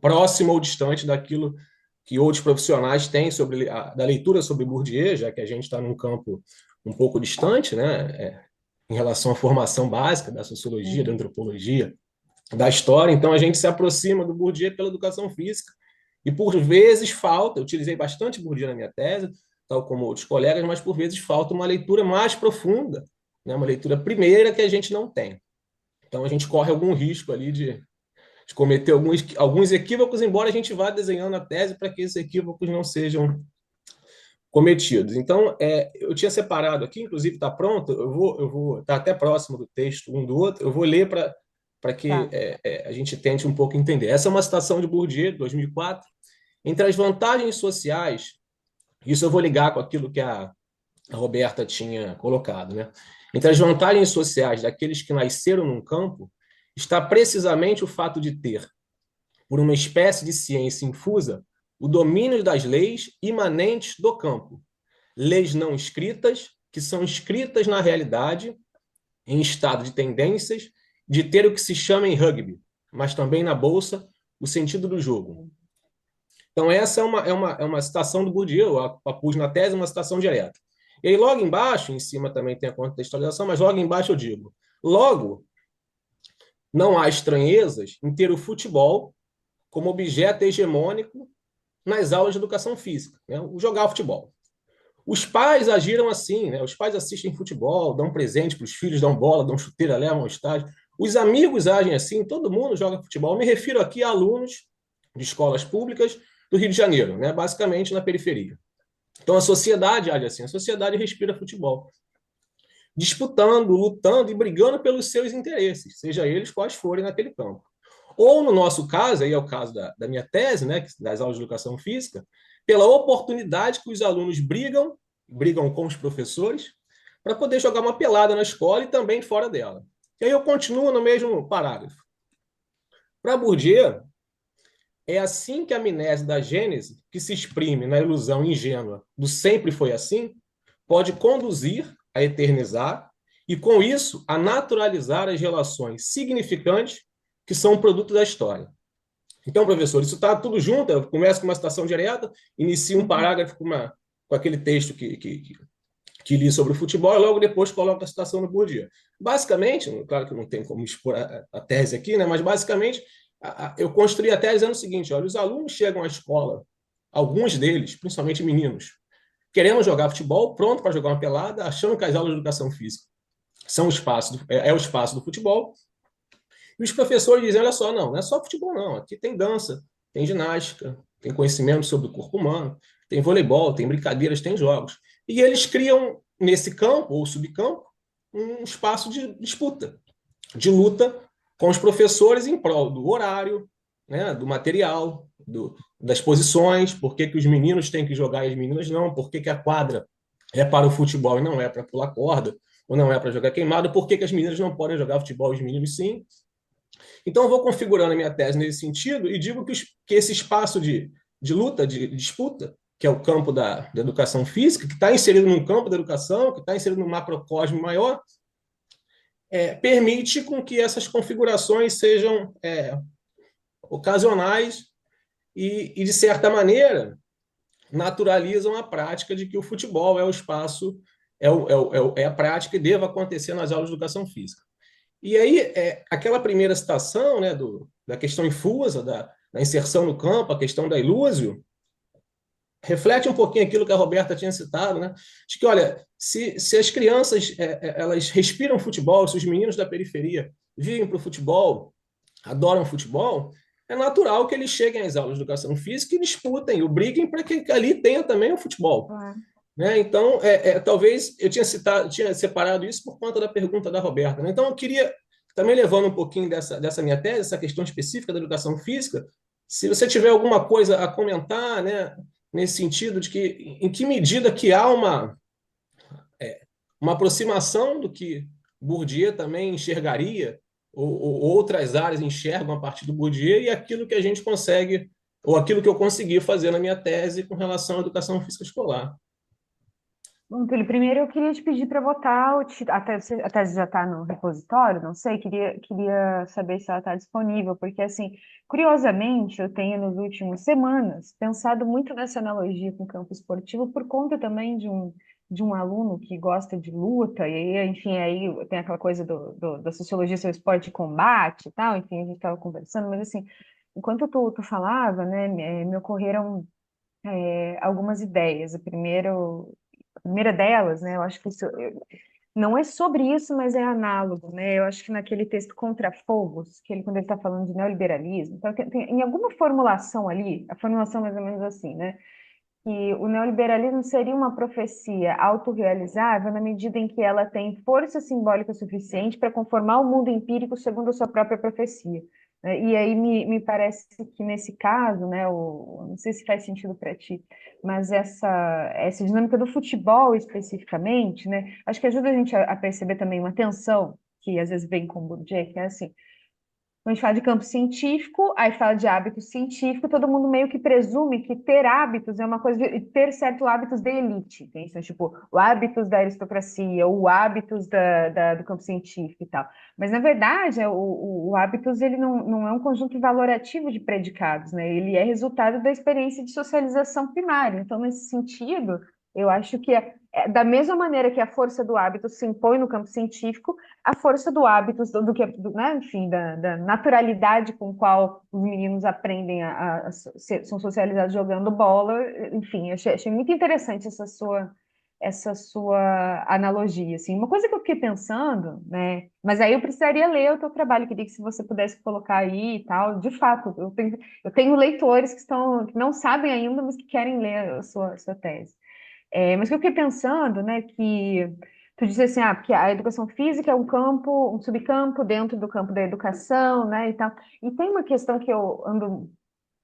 próximo ou distante daquilo que outros profissionais têm da leitura sobre Bourdieu, já que a gente está num campo um pouco distante, né? Em relação à formação básica da sociologia, da antropologia, da história. Então, a gente se aproxima do Bourdieu pela educação física. E, por vezes, falta, eu utilizei bastante Bourdieu na minha tese, tal como outros colegas, mas, por vezes, falta uma leitura mais profunda, né? Uma leitura primeira que a gente não tem. Então, a gente corre algum risco ali de cometer alguns equívocos, embora a gente vá desenhando a tese para que esses equívocos não sejam cometidos. Então, eu tinha separado aqui, inclusive está pronto, eu vou tá até próximo do texto um do outro, eu vou ler para que a gente tente um pouco entender. Essa é uma citação de Bourdieu, de 2004. Entre as vantagens sociais, isso eu vou ligar com aquilo que a Roberta tinha colocado, né? Entre as vantagens sociais daqueles que nasceram num campo, está precisamente o fato de ter, por uma espécie de ciência infusa, o domínio das leis imanentes do campo, leis não escritas, que são escritas na realidade, em estado de tendências, de ter o que se chama em rugby, mas também na bolsa, o sentido do jogo. Então, essa é uma citação do Bourdieu, eu a pus na tese, uma citação direta. E aí, logo embaixo, em cima também tem a contextualização, mas logo embaixo eu digo, logo, não há estranhezas em ter o futebol como objeto hegemônico nas aulas de educação física, né? O jogar futebol. Os pais agiram assim, né? Os pais assistem futebol, dão presente para os filhos, dão bola, dão chuteira, levam ao estádio. Os amigos agem assim, todo mundo joga futebol. Eu me refiro aqui a alunos de escolas públicas do Rio de Janeiro, né? Basicamente na periferia. Então a sociedade age assim, a sociedade respira futebol, disputando, lutando e brigando pelos seus interesses, seja eles quais forem naquele campo. Ou, no nosso caso, aí é o caso da minha tese, né, das aulas de educação física, pela oportunidade que os alunos brigam com os professores, para poder jogar uma pelada na escola e também fora dela. E aí eu continuo no mesmo parágrafo. Para Bourdieu, é assim que a amnésia da Gênese, que se exprime na ilusão ingênua do sempre foi assim, pode conduzir a eternizar e, com isso, a naturalizar as relações significantes que são um produto da história. Então, professor, isso está tudo junto, eu começo com uma citação direta, inicio um parágrafo com aquele texto que li sobre o futebol e logo depois coloco a citação do Bourdieu. Basicamente, claro que não tem como expor a tese aqui, né, mas basicamente eu construí a tese dizendo o seguinte, olha, os alunos chegam à escola, alguns deles, principalmente meninos, querendo jogar futebol, pronto para jogar uma pelada, achando que as aulas de educação física são o espaço do futebol. E os professores dizem, olha só, não é só futebol não, aqui tem dança, tem ginástica, tem conhecimento sobre o corpo humano, tem voleibol, tem brincadeiras, tem jogos. E eles criam, nesse campo ou subcampo, um espaço de disputa, de luta com os professores em prol do horário, né, do material, das posições, por que os meninos têm que jogar e as meninas não, por que a quadra é para o futebol e não é para pular corda, ou não é para jogar queimado, por que as meninas não podem jogar futebol e os meninos sim. Então, eu vou configurando a minha tese nesse sentido e digo que esse espaço de luta, de disputa, que é o campo da educação física, que está inserido num campo da educação, que está inserido num macrocosmo maior, permite com que essas configurações sejam ocasionais e, de certa maneira, naturalizam a prática de que o futebol é o espaço, é a prática e deva acontecer nas aulas de educação física. E aí, aquela primeira citação, né, da questão infusa, da inserção no campo, a questão da ilúsio, reflete um pouquinho aquilo que a Roberta tinha citado, né? De que, olha, se as crianças elas respiram futebol, se os meninos da periferia vivem para o futebol, adoram futebol, é natural que eles cheguem às aulas de educação física e disputem, ou briguem para que ali tenha também o futebol. Né? Então, talvez eu tinha separado isso por conta da pergunta da Roberta. Né? Então, eu queria, também levando um pouquinho dessa minha tese, essa questão específica da educação física, se você tiver alguma coisa a comentar, né, nesse sentido de que, em que medida que há uma aproximação do que Bourdieu também enxergaria, ou outras áreas enxergam a partir do Bourdieu, e aquilo que a gente consegue, ou aquilo que eu consegui fazer na minha tese com relação à educação física escolar. Bom, Túlio, primeiro eu queria te pedir para votar a tese já está no repositório, não sei, queria saber se ela está disponível, porque, assim, curiosamente, eu tenho, nas últimas semanas, pensado muito nessa analogia com o campo esportivo, por conta também de um aluno que gosta de luta, e aí, enfim, aí tem aquela coisa da sociologia ser o esporte de combate e tal, enfim, a gente estava conversando, mas, assim, enquanto tu falava, né, me ocorreram algumas ideias. A primeira delas, né, eu acho que não é sobre isso, mas é análogo, né? Eu acho que naquele texto Contra Fogos, quando ele está falando de neoliberalismo, então, em alguma formulação ali, a formulação mais ou menos assim, né? Que o neoliberalismo seria uma profecia autorrealizável na medida em que ela tem força simbólica suficiente para conformar o mundo empírico segundo a sua própria profecia. E aí me parece que nesse caso, né, não sei se faz sentido para ti, mas essa dinâmica do futebol especificamente, né, acho que ajuda a gente a perceber também uma tensão que às vezes vem com o Bourdieu, que é assim, quando a gente fala de campo científico, aí fala de hábito científico, todo mundo meio que presume que ter hábitos é uma coisa de ter certos hábitos de elite, entende? Então, tipo, o hábitos da aristocracia, o hábitos do campo científico e tal. Mas, na verdade, o hábitos ele não é um conjunto valorativo de predicados, né? Ele é resultado da experiência de socialização primária. Então, nesse sentido, eu acho que da mesma maneira que a força do hábito se impõe no campo científico, a força do hábito, né, enfim, da naturalidade com qual os meninos aprendem são socializados jogando bola, enfim, achei muito interessante essa sua analogia, assim. Uma coisa que eu fiquei pensando, né, mas aí eu precisaria ler o teu trabalho, queria que se você pudesse colocar aí e tal, de fato, eu tenho leitores que não sabem ainda, mas que querem ler a sua tese. Mas o que eu fiquei pensando, né, que tu disse assim, porque a educação física é um campo, um subcampo dentro do campo da educação, né, e tal. E tem uma questão que eu ando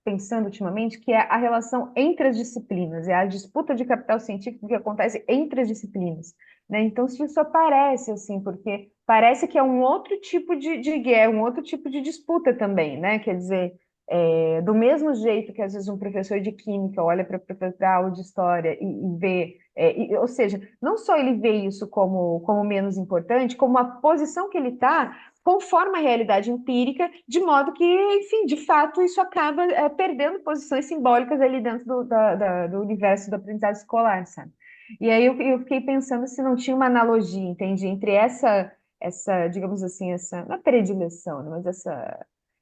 pensando ultimamente, que é a relação entre as disciplinas, é a disputa de capital científico que acontece entre as disciplinas, né? Então, se isso aparece, assim, porque parece que é um outro tipo de guerra, um outro tipo de disputa também, né? Quer dizer, do mesmo jeito que às vezes um professor de química olha para a aula de história e vê, ou seja, não só ele vê isso como menos importante, como a posição que ele está conforma a realidade empírica, de modo que, enfim, de fato, isso acaba perdendo posições simbólicas ali dentro do universo do aprendizado escolar, sabe? E aí eu fiquei pensando se não tinha uma analogia, entende? Entre essa, digamos assim, não é predileção, né, mas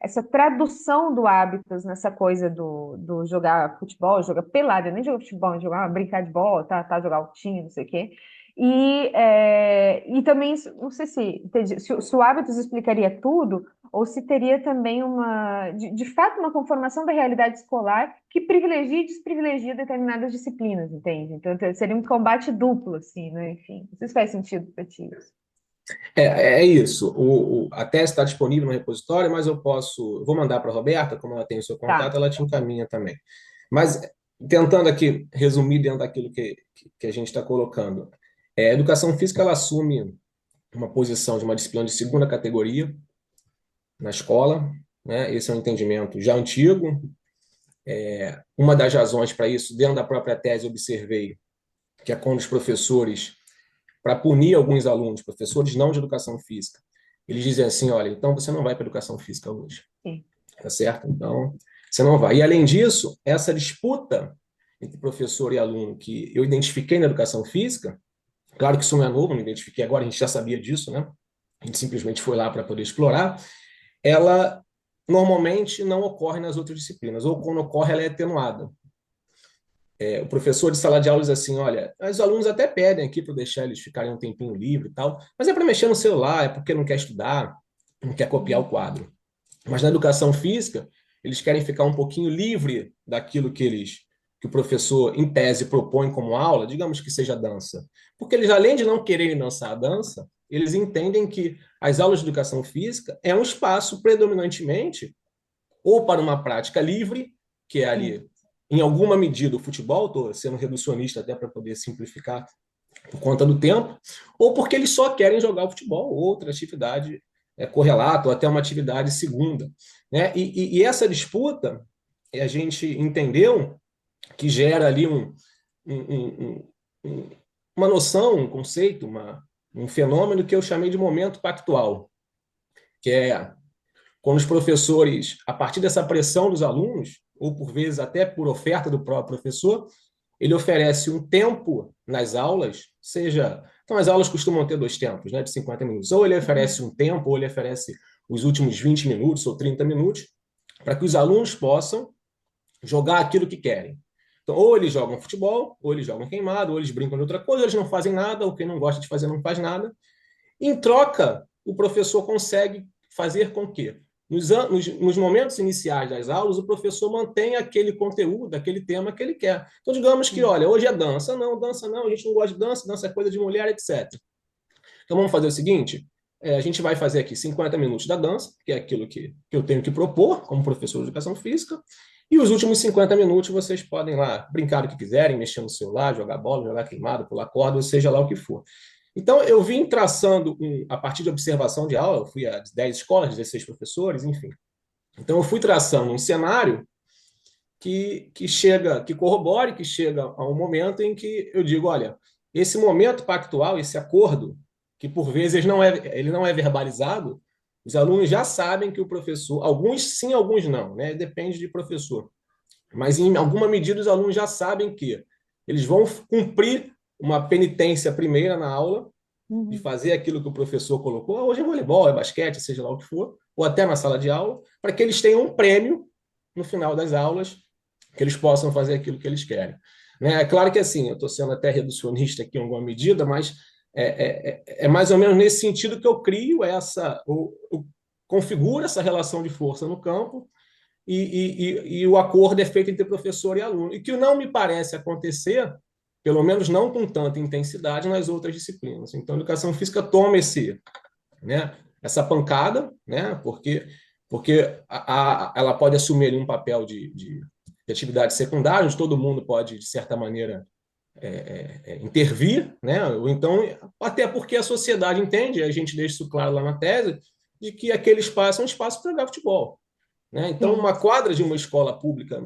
essa tradução do hábitos nessa coisa do jogar futebol, jogar pelada, nem jogar futebol, jogar brincar de bola, tá, jogar altinho, não sei o quê. E também, não sei se o hábitos explicaria tudo, ou se teria também de fato, uma conformação da realidade escolar que privilegia e desprivilegia determinadas disciplinas, entende? Então, seria um combate duplo, assim, né? Enfim, não sei se faz sentido para ti isso. É isso. A tese está disponível no repositório, mas eu vou mandar para a Roberta, como ela tem o seu contato, Tá. ela te encaminha também. Mas, tentando aqui resumir dentro daquilo que a gente está colocando, a educação física ela assume uma posição de uma disciplina de segunda categoria na escola, né? Esse é um entendimento já antigo. Uma das razões para isso, dentro da própria tese, observei que é quando os professores, para punir alguns alunos, professores não de educação física, eles dizem assim, olha, então você não vai para educação física hoje, Sim. tá certo? Então, Você não vai. E, além disso, essa disputa entre professor e aluno que eu identifiquei na educação física, claro que isso não é novo, não identifiquei agora, a gente já sabia disso, né? A gente simplesmente foi lá para poder explorar. Ela normalmente não ocorre nas outras disciplinas, ou quando ocorre, ela é atenuada. O professor de sala de aula diz assim: olha, os alunos até pedem aqui para deixar eles ficarem um tempinho livre e tal, mas é para mexer no celular, é porque não quer estudar, não quer copiar o quadro. Mas na educação física, eles querem ficar um pouquinho livre daquilo que o professor, em tese, propõe como aula, digamos que seja dança. Porque eles, além de não quererem dançar a dança, eles entendem que as aulas de educação física é um espaço predominantemente ou para uma prática livre, que é ali, em alguma medida, o futebol, estou sendo reducionista até para poder simplificar por conta do tempo, ou porque eles só querem jogar o futebol, ou outra atividade correlata, ou até uma atividade segunda. Né? E essa disputa, a gente entendeu que gera ali uma noção, um conceito, um fenômeno que eu chamei de momento pactual, que é quando os professores, a partir dessa pressão dos alunos, ou por vezes até por oferta do próprio professor, ele oferece um tempo nas aulas, seja... Então, as aulas costumam ter 2 tempos, né, de 50 minutos. Ou ele oferece um tempo, ou ele oferece os últimos 20 minutos ou 30 minutos, para que os alunos possam jogar aquilo que querem. Então, ou eles jogam futebol, ou eles jogam queimado, ou eles brincam de outra coisa, ou eles não fazem nada, ou quem não gosta de fazer não faz nada. Em troca, o professor consegue fazer com que, nos momentos iniciais das aulas, o professor mantenha aquele conteúdo, aquele tema que ele quer. Então, digamos que, olha, hoje é dança. Não, dança não, a gente não gosta de dança, dança é coisa de mulher, etc. Então, vamos fazer o seguinte, a gente vai fazer aqui 50 minutos da dança, que é aquilo que eu tenho que propor como professor de educação física, e os últimos 50 minutos vocês podem lá brincar o que quiserem, mexer no celular, jogar bola, jogar queimado, pular corda, ou seja lá o que for. Então, eu vim traçando, a partir de observação de aula, eu fui a 10 escolas, 16 professores, enfim. Então, eu fui traçando um cenário que corrobore, que chega a um momento em que eu digo, olha, esse momento pactual, esse acordo, que por vezes ele não é verbalizado, os alunos já sabem que o professor, alguns sim, alguns não, né? Depende de professor. Mas, em alguma medida, os alunos já sabem que eles vão cumprir uma penitência primeira na aula, de fazer aquilo que o professor colocou. Hoje é voleibol, é basquete, seja lá o que for, ou até na sala de aula, para que eles tenham um prêmio no final das aulas, que eles possam fazer aquilo que eles querem. Né? É claro que, assim, eu estou sendo até reducionista aqui em alguma medida, mas é mais ou menos nesse sentido que eu crio eu configuro essa relação de força no campo, e o acordo é feito entre professor e aluno. E que não me parece acontecer, pelo menos não com tanta intensidade, nas outras disciplinas. Então, a educação física toma essa pancada, né? Porque ela pode assumir um papel de atividade secundária, onde todo mundo pode, de certa maneira, intervir, né? Ou então, até porque a sociedade entende, a gente deixa isso claro lá na tese, de que aquele espaço é um espaço para jogar futebol. Né? Então, uma quadra de uma escola pública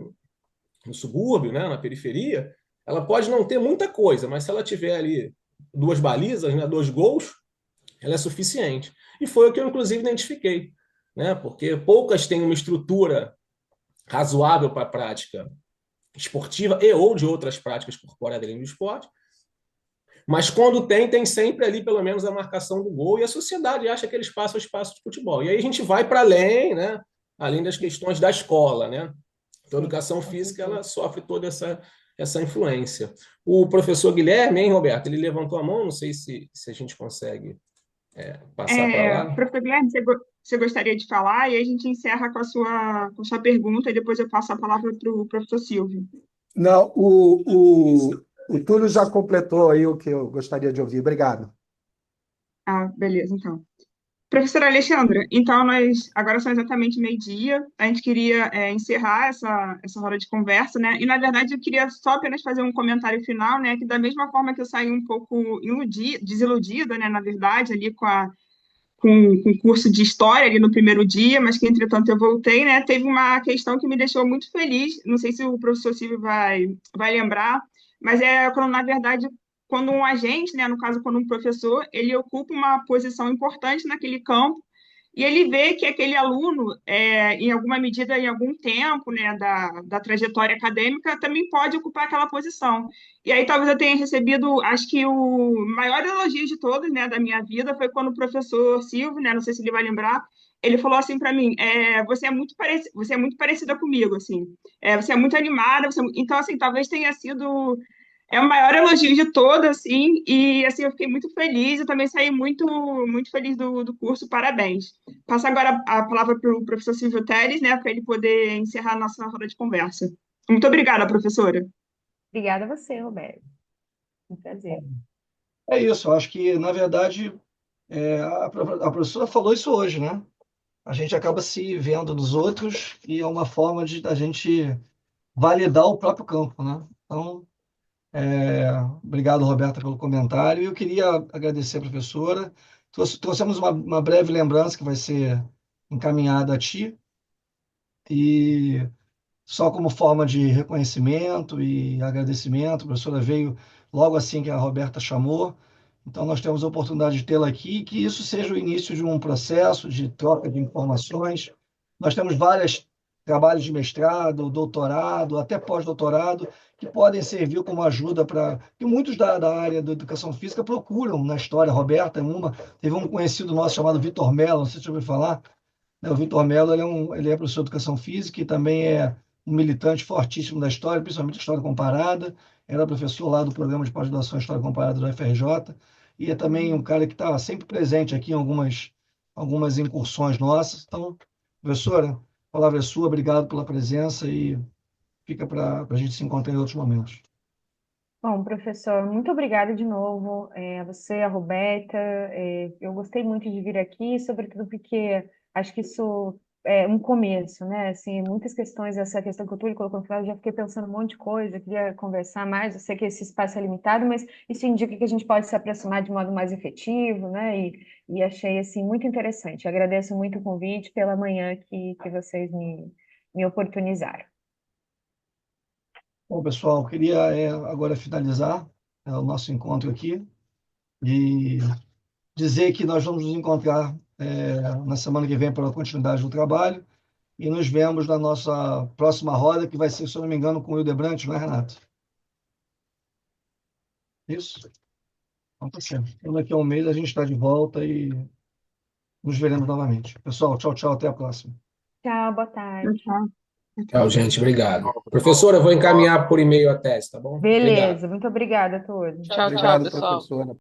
no subúrbio, né, na periferia, ela pode não ter muita coisa, mas se ela tiver ali 2 balizas, né, 2 gols, ela é suficiente. E foi o que eu, inclusive, identifiquei, né, porque poucas têm uma estrutura razoável para a prática esportiva e ou de outras práticas corporais além do esporte, mas quando tem sempre ali pelo menos a marcação do gol, e a sociedade acha que aquele espaço é o espaço de futebol. E aí a gente vai para além, né, além das questões da escola, né? Então, a educação física ela sofre toda essa influência. O professor Guilherme, hein, Roberto? Ele levantou a mão, não sei se a gente consegue passar para lá. Professor Guilherme, você gostaria de falar? E aí a gente encerra com a sua pergunta e depois eu passo a palavra para o professor Silvio. Não, o Túlio já completou aí o que eu gostaria de ouvir. Obrigado. Ah, beleza, então. Professora Alexandra, então nós agora são exatamente meio-dia. A gente queria encerrar essa roda de conversa, né? E na verdade eu queria só apenas fazer um comentário final, né? Que da mesma forma que eu saí um pouco desiludida, né? Na verdade, ali com o curso de história ali no primeiro dia, mas que entretanto eu voltei, né? Teve uma questão que me deixou muito feliz. Não sei se o professor Silvio vai lembrar, mas quando na verdade quando um agente, né, no caso, quando um professor, ele ocupa uma posição importante naquele campo e ele vê que aquele aluno, em alguma medida, em algum tempo, né, da trajetória acadêmica, também pode ocupar aquela posição. E aí talvez eu tenha recebido, acho que o maior elogio de todos, né, da minha vida foi quando o professor Silvio, né, não sei se ele vai lembrar, ele falou assim para mim, você é muito parecida comigo, assim, você é muito animada, então, assim, talvez tenha sido o maior elogio de todos, assim, e assim, eu fiquei muito feliz, eu também saí muito, muito feliz do curso, parabéns. Passo agora a palavra para o professor Silvio Teles, né, para ele poder encerrar a nossa roda de conversa. Muito obrigada, professora. Obrigada a você, Roberto. Um prazer. É isso, eu acho que, na verdade, a professora falou isso hoje, né? A gente acaba se vendo nos outros e é uma forma de a gente validar o próprio campo, né? Então, obrigado, Roberta, pelo comentário. E eu queria agradecer a professora. Trouxemos uma breve lembrança que vai ser encaminhada a ti. E só como forma de reconhecimento e agradecimento, a professora veio logo assim que a Roberta chamou. Então, nós temos a oportunidade de tê-la aqui, que isso seja o início de um processo de troca de informações. Nós temos vários trabalhos de mestrado, doutorado, até pós-doutorado, que podem servir como ajuda para. que muitos da área da educação física procuram na história. A Roberta é uma. Teve um conhecido nosso chamado Vitor Mello, não sei se você ouviu falar, né? O Vitor Mello ele é professor de educação física e também é um militante fortíssimo da história, principalmente história comparada. Era professor lá do programa de pós-graduação em História Comparada da UFRJ e é também um cara que está sempre presente aqui em algumas incursões nossas. Então, professora, a palavra é sua, obrigado pela presença e fica para a gente se encontrar em outros momentos. Bom, professor, muito obrigada de novo, a você, a Roberta. Eu gostei muito de vir aqui, sobretudo porque acho que isso é um começo, né? Assim, muitas questões, essa questão que o Túlio colocou no final, eu já fiquei pensando um monte de coisa, queria conversar mais. Eu sei que esse espaço é limitado, mas isso indica que a gente pode se aproximar de modo mais efetivo, né? E achei, assim, muito interessante. Agradeço muito o convite pela manhã que vocês me oportunizaram. Bom, pessoal, queria agora finalizar o nosso encontro aqui e dizer que nós vamos nos encontrar na semana que vem para a continuidade do trabalho e nos vemos na nossa próxima roda, que vai ser, se eu não me engano, com o Hildebrandt, não é, Renato? Isso? Então, tá certo. Então, daqui a um mês a gente está de volta e nos veremos novamente. Pessoal, tchau, tchau, até a próxima. Tchau, boa Tchau, tarde. tchau. Tchau, gente. Obrigado. Professora, eu vou encaminhar por e-mail a tese, tá bom? Obrigado. Beleza, muito obrigada a todos. Tchau, tchau, Obrigado, pessoal. professora.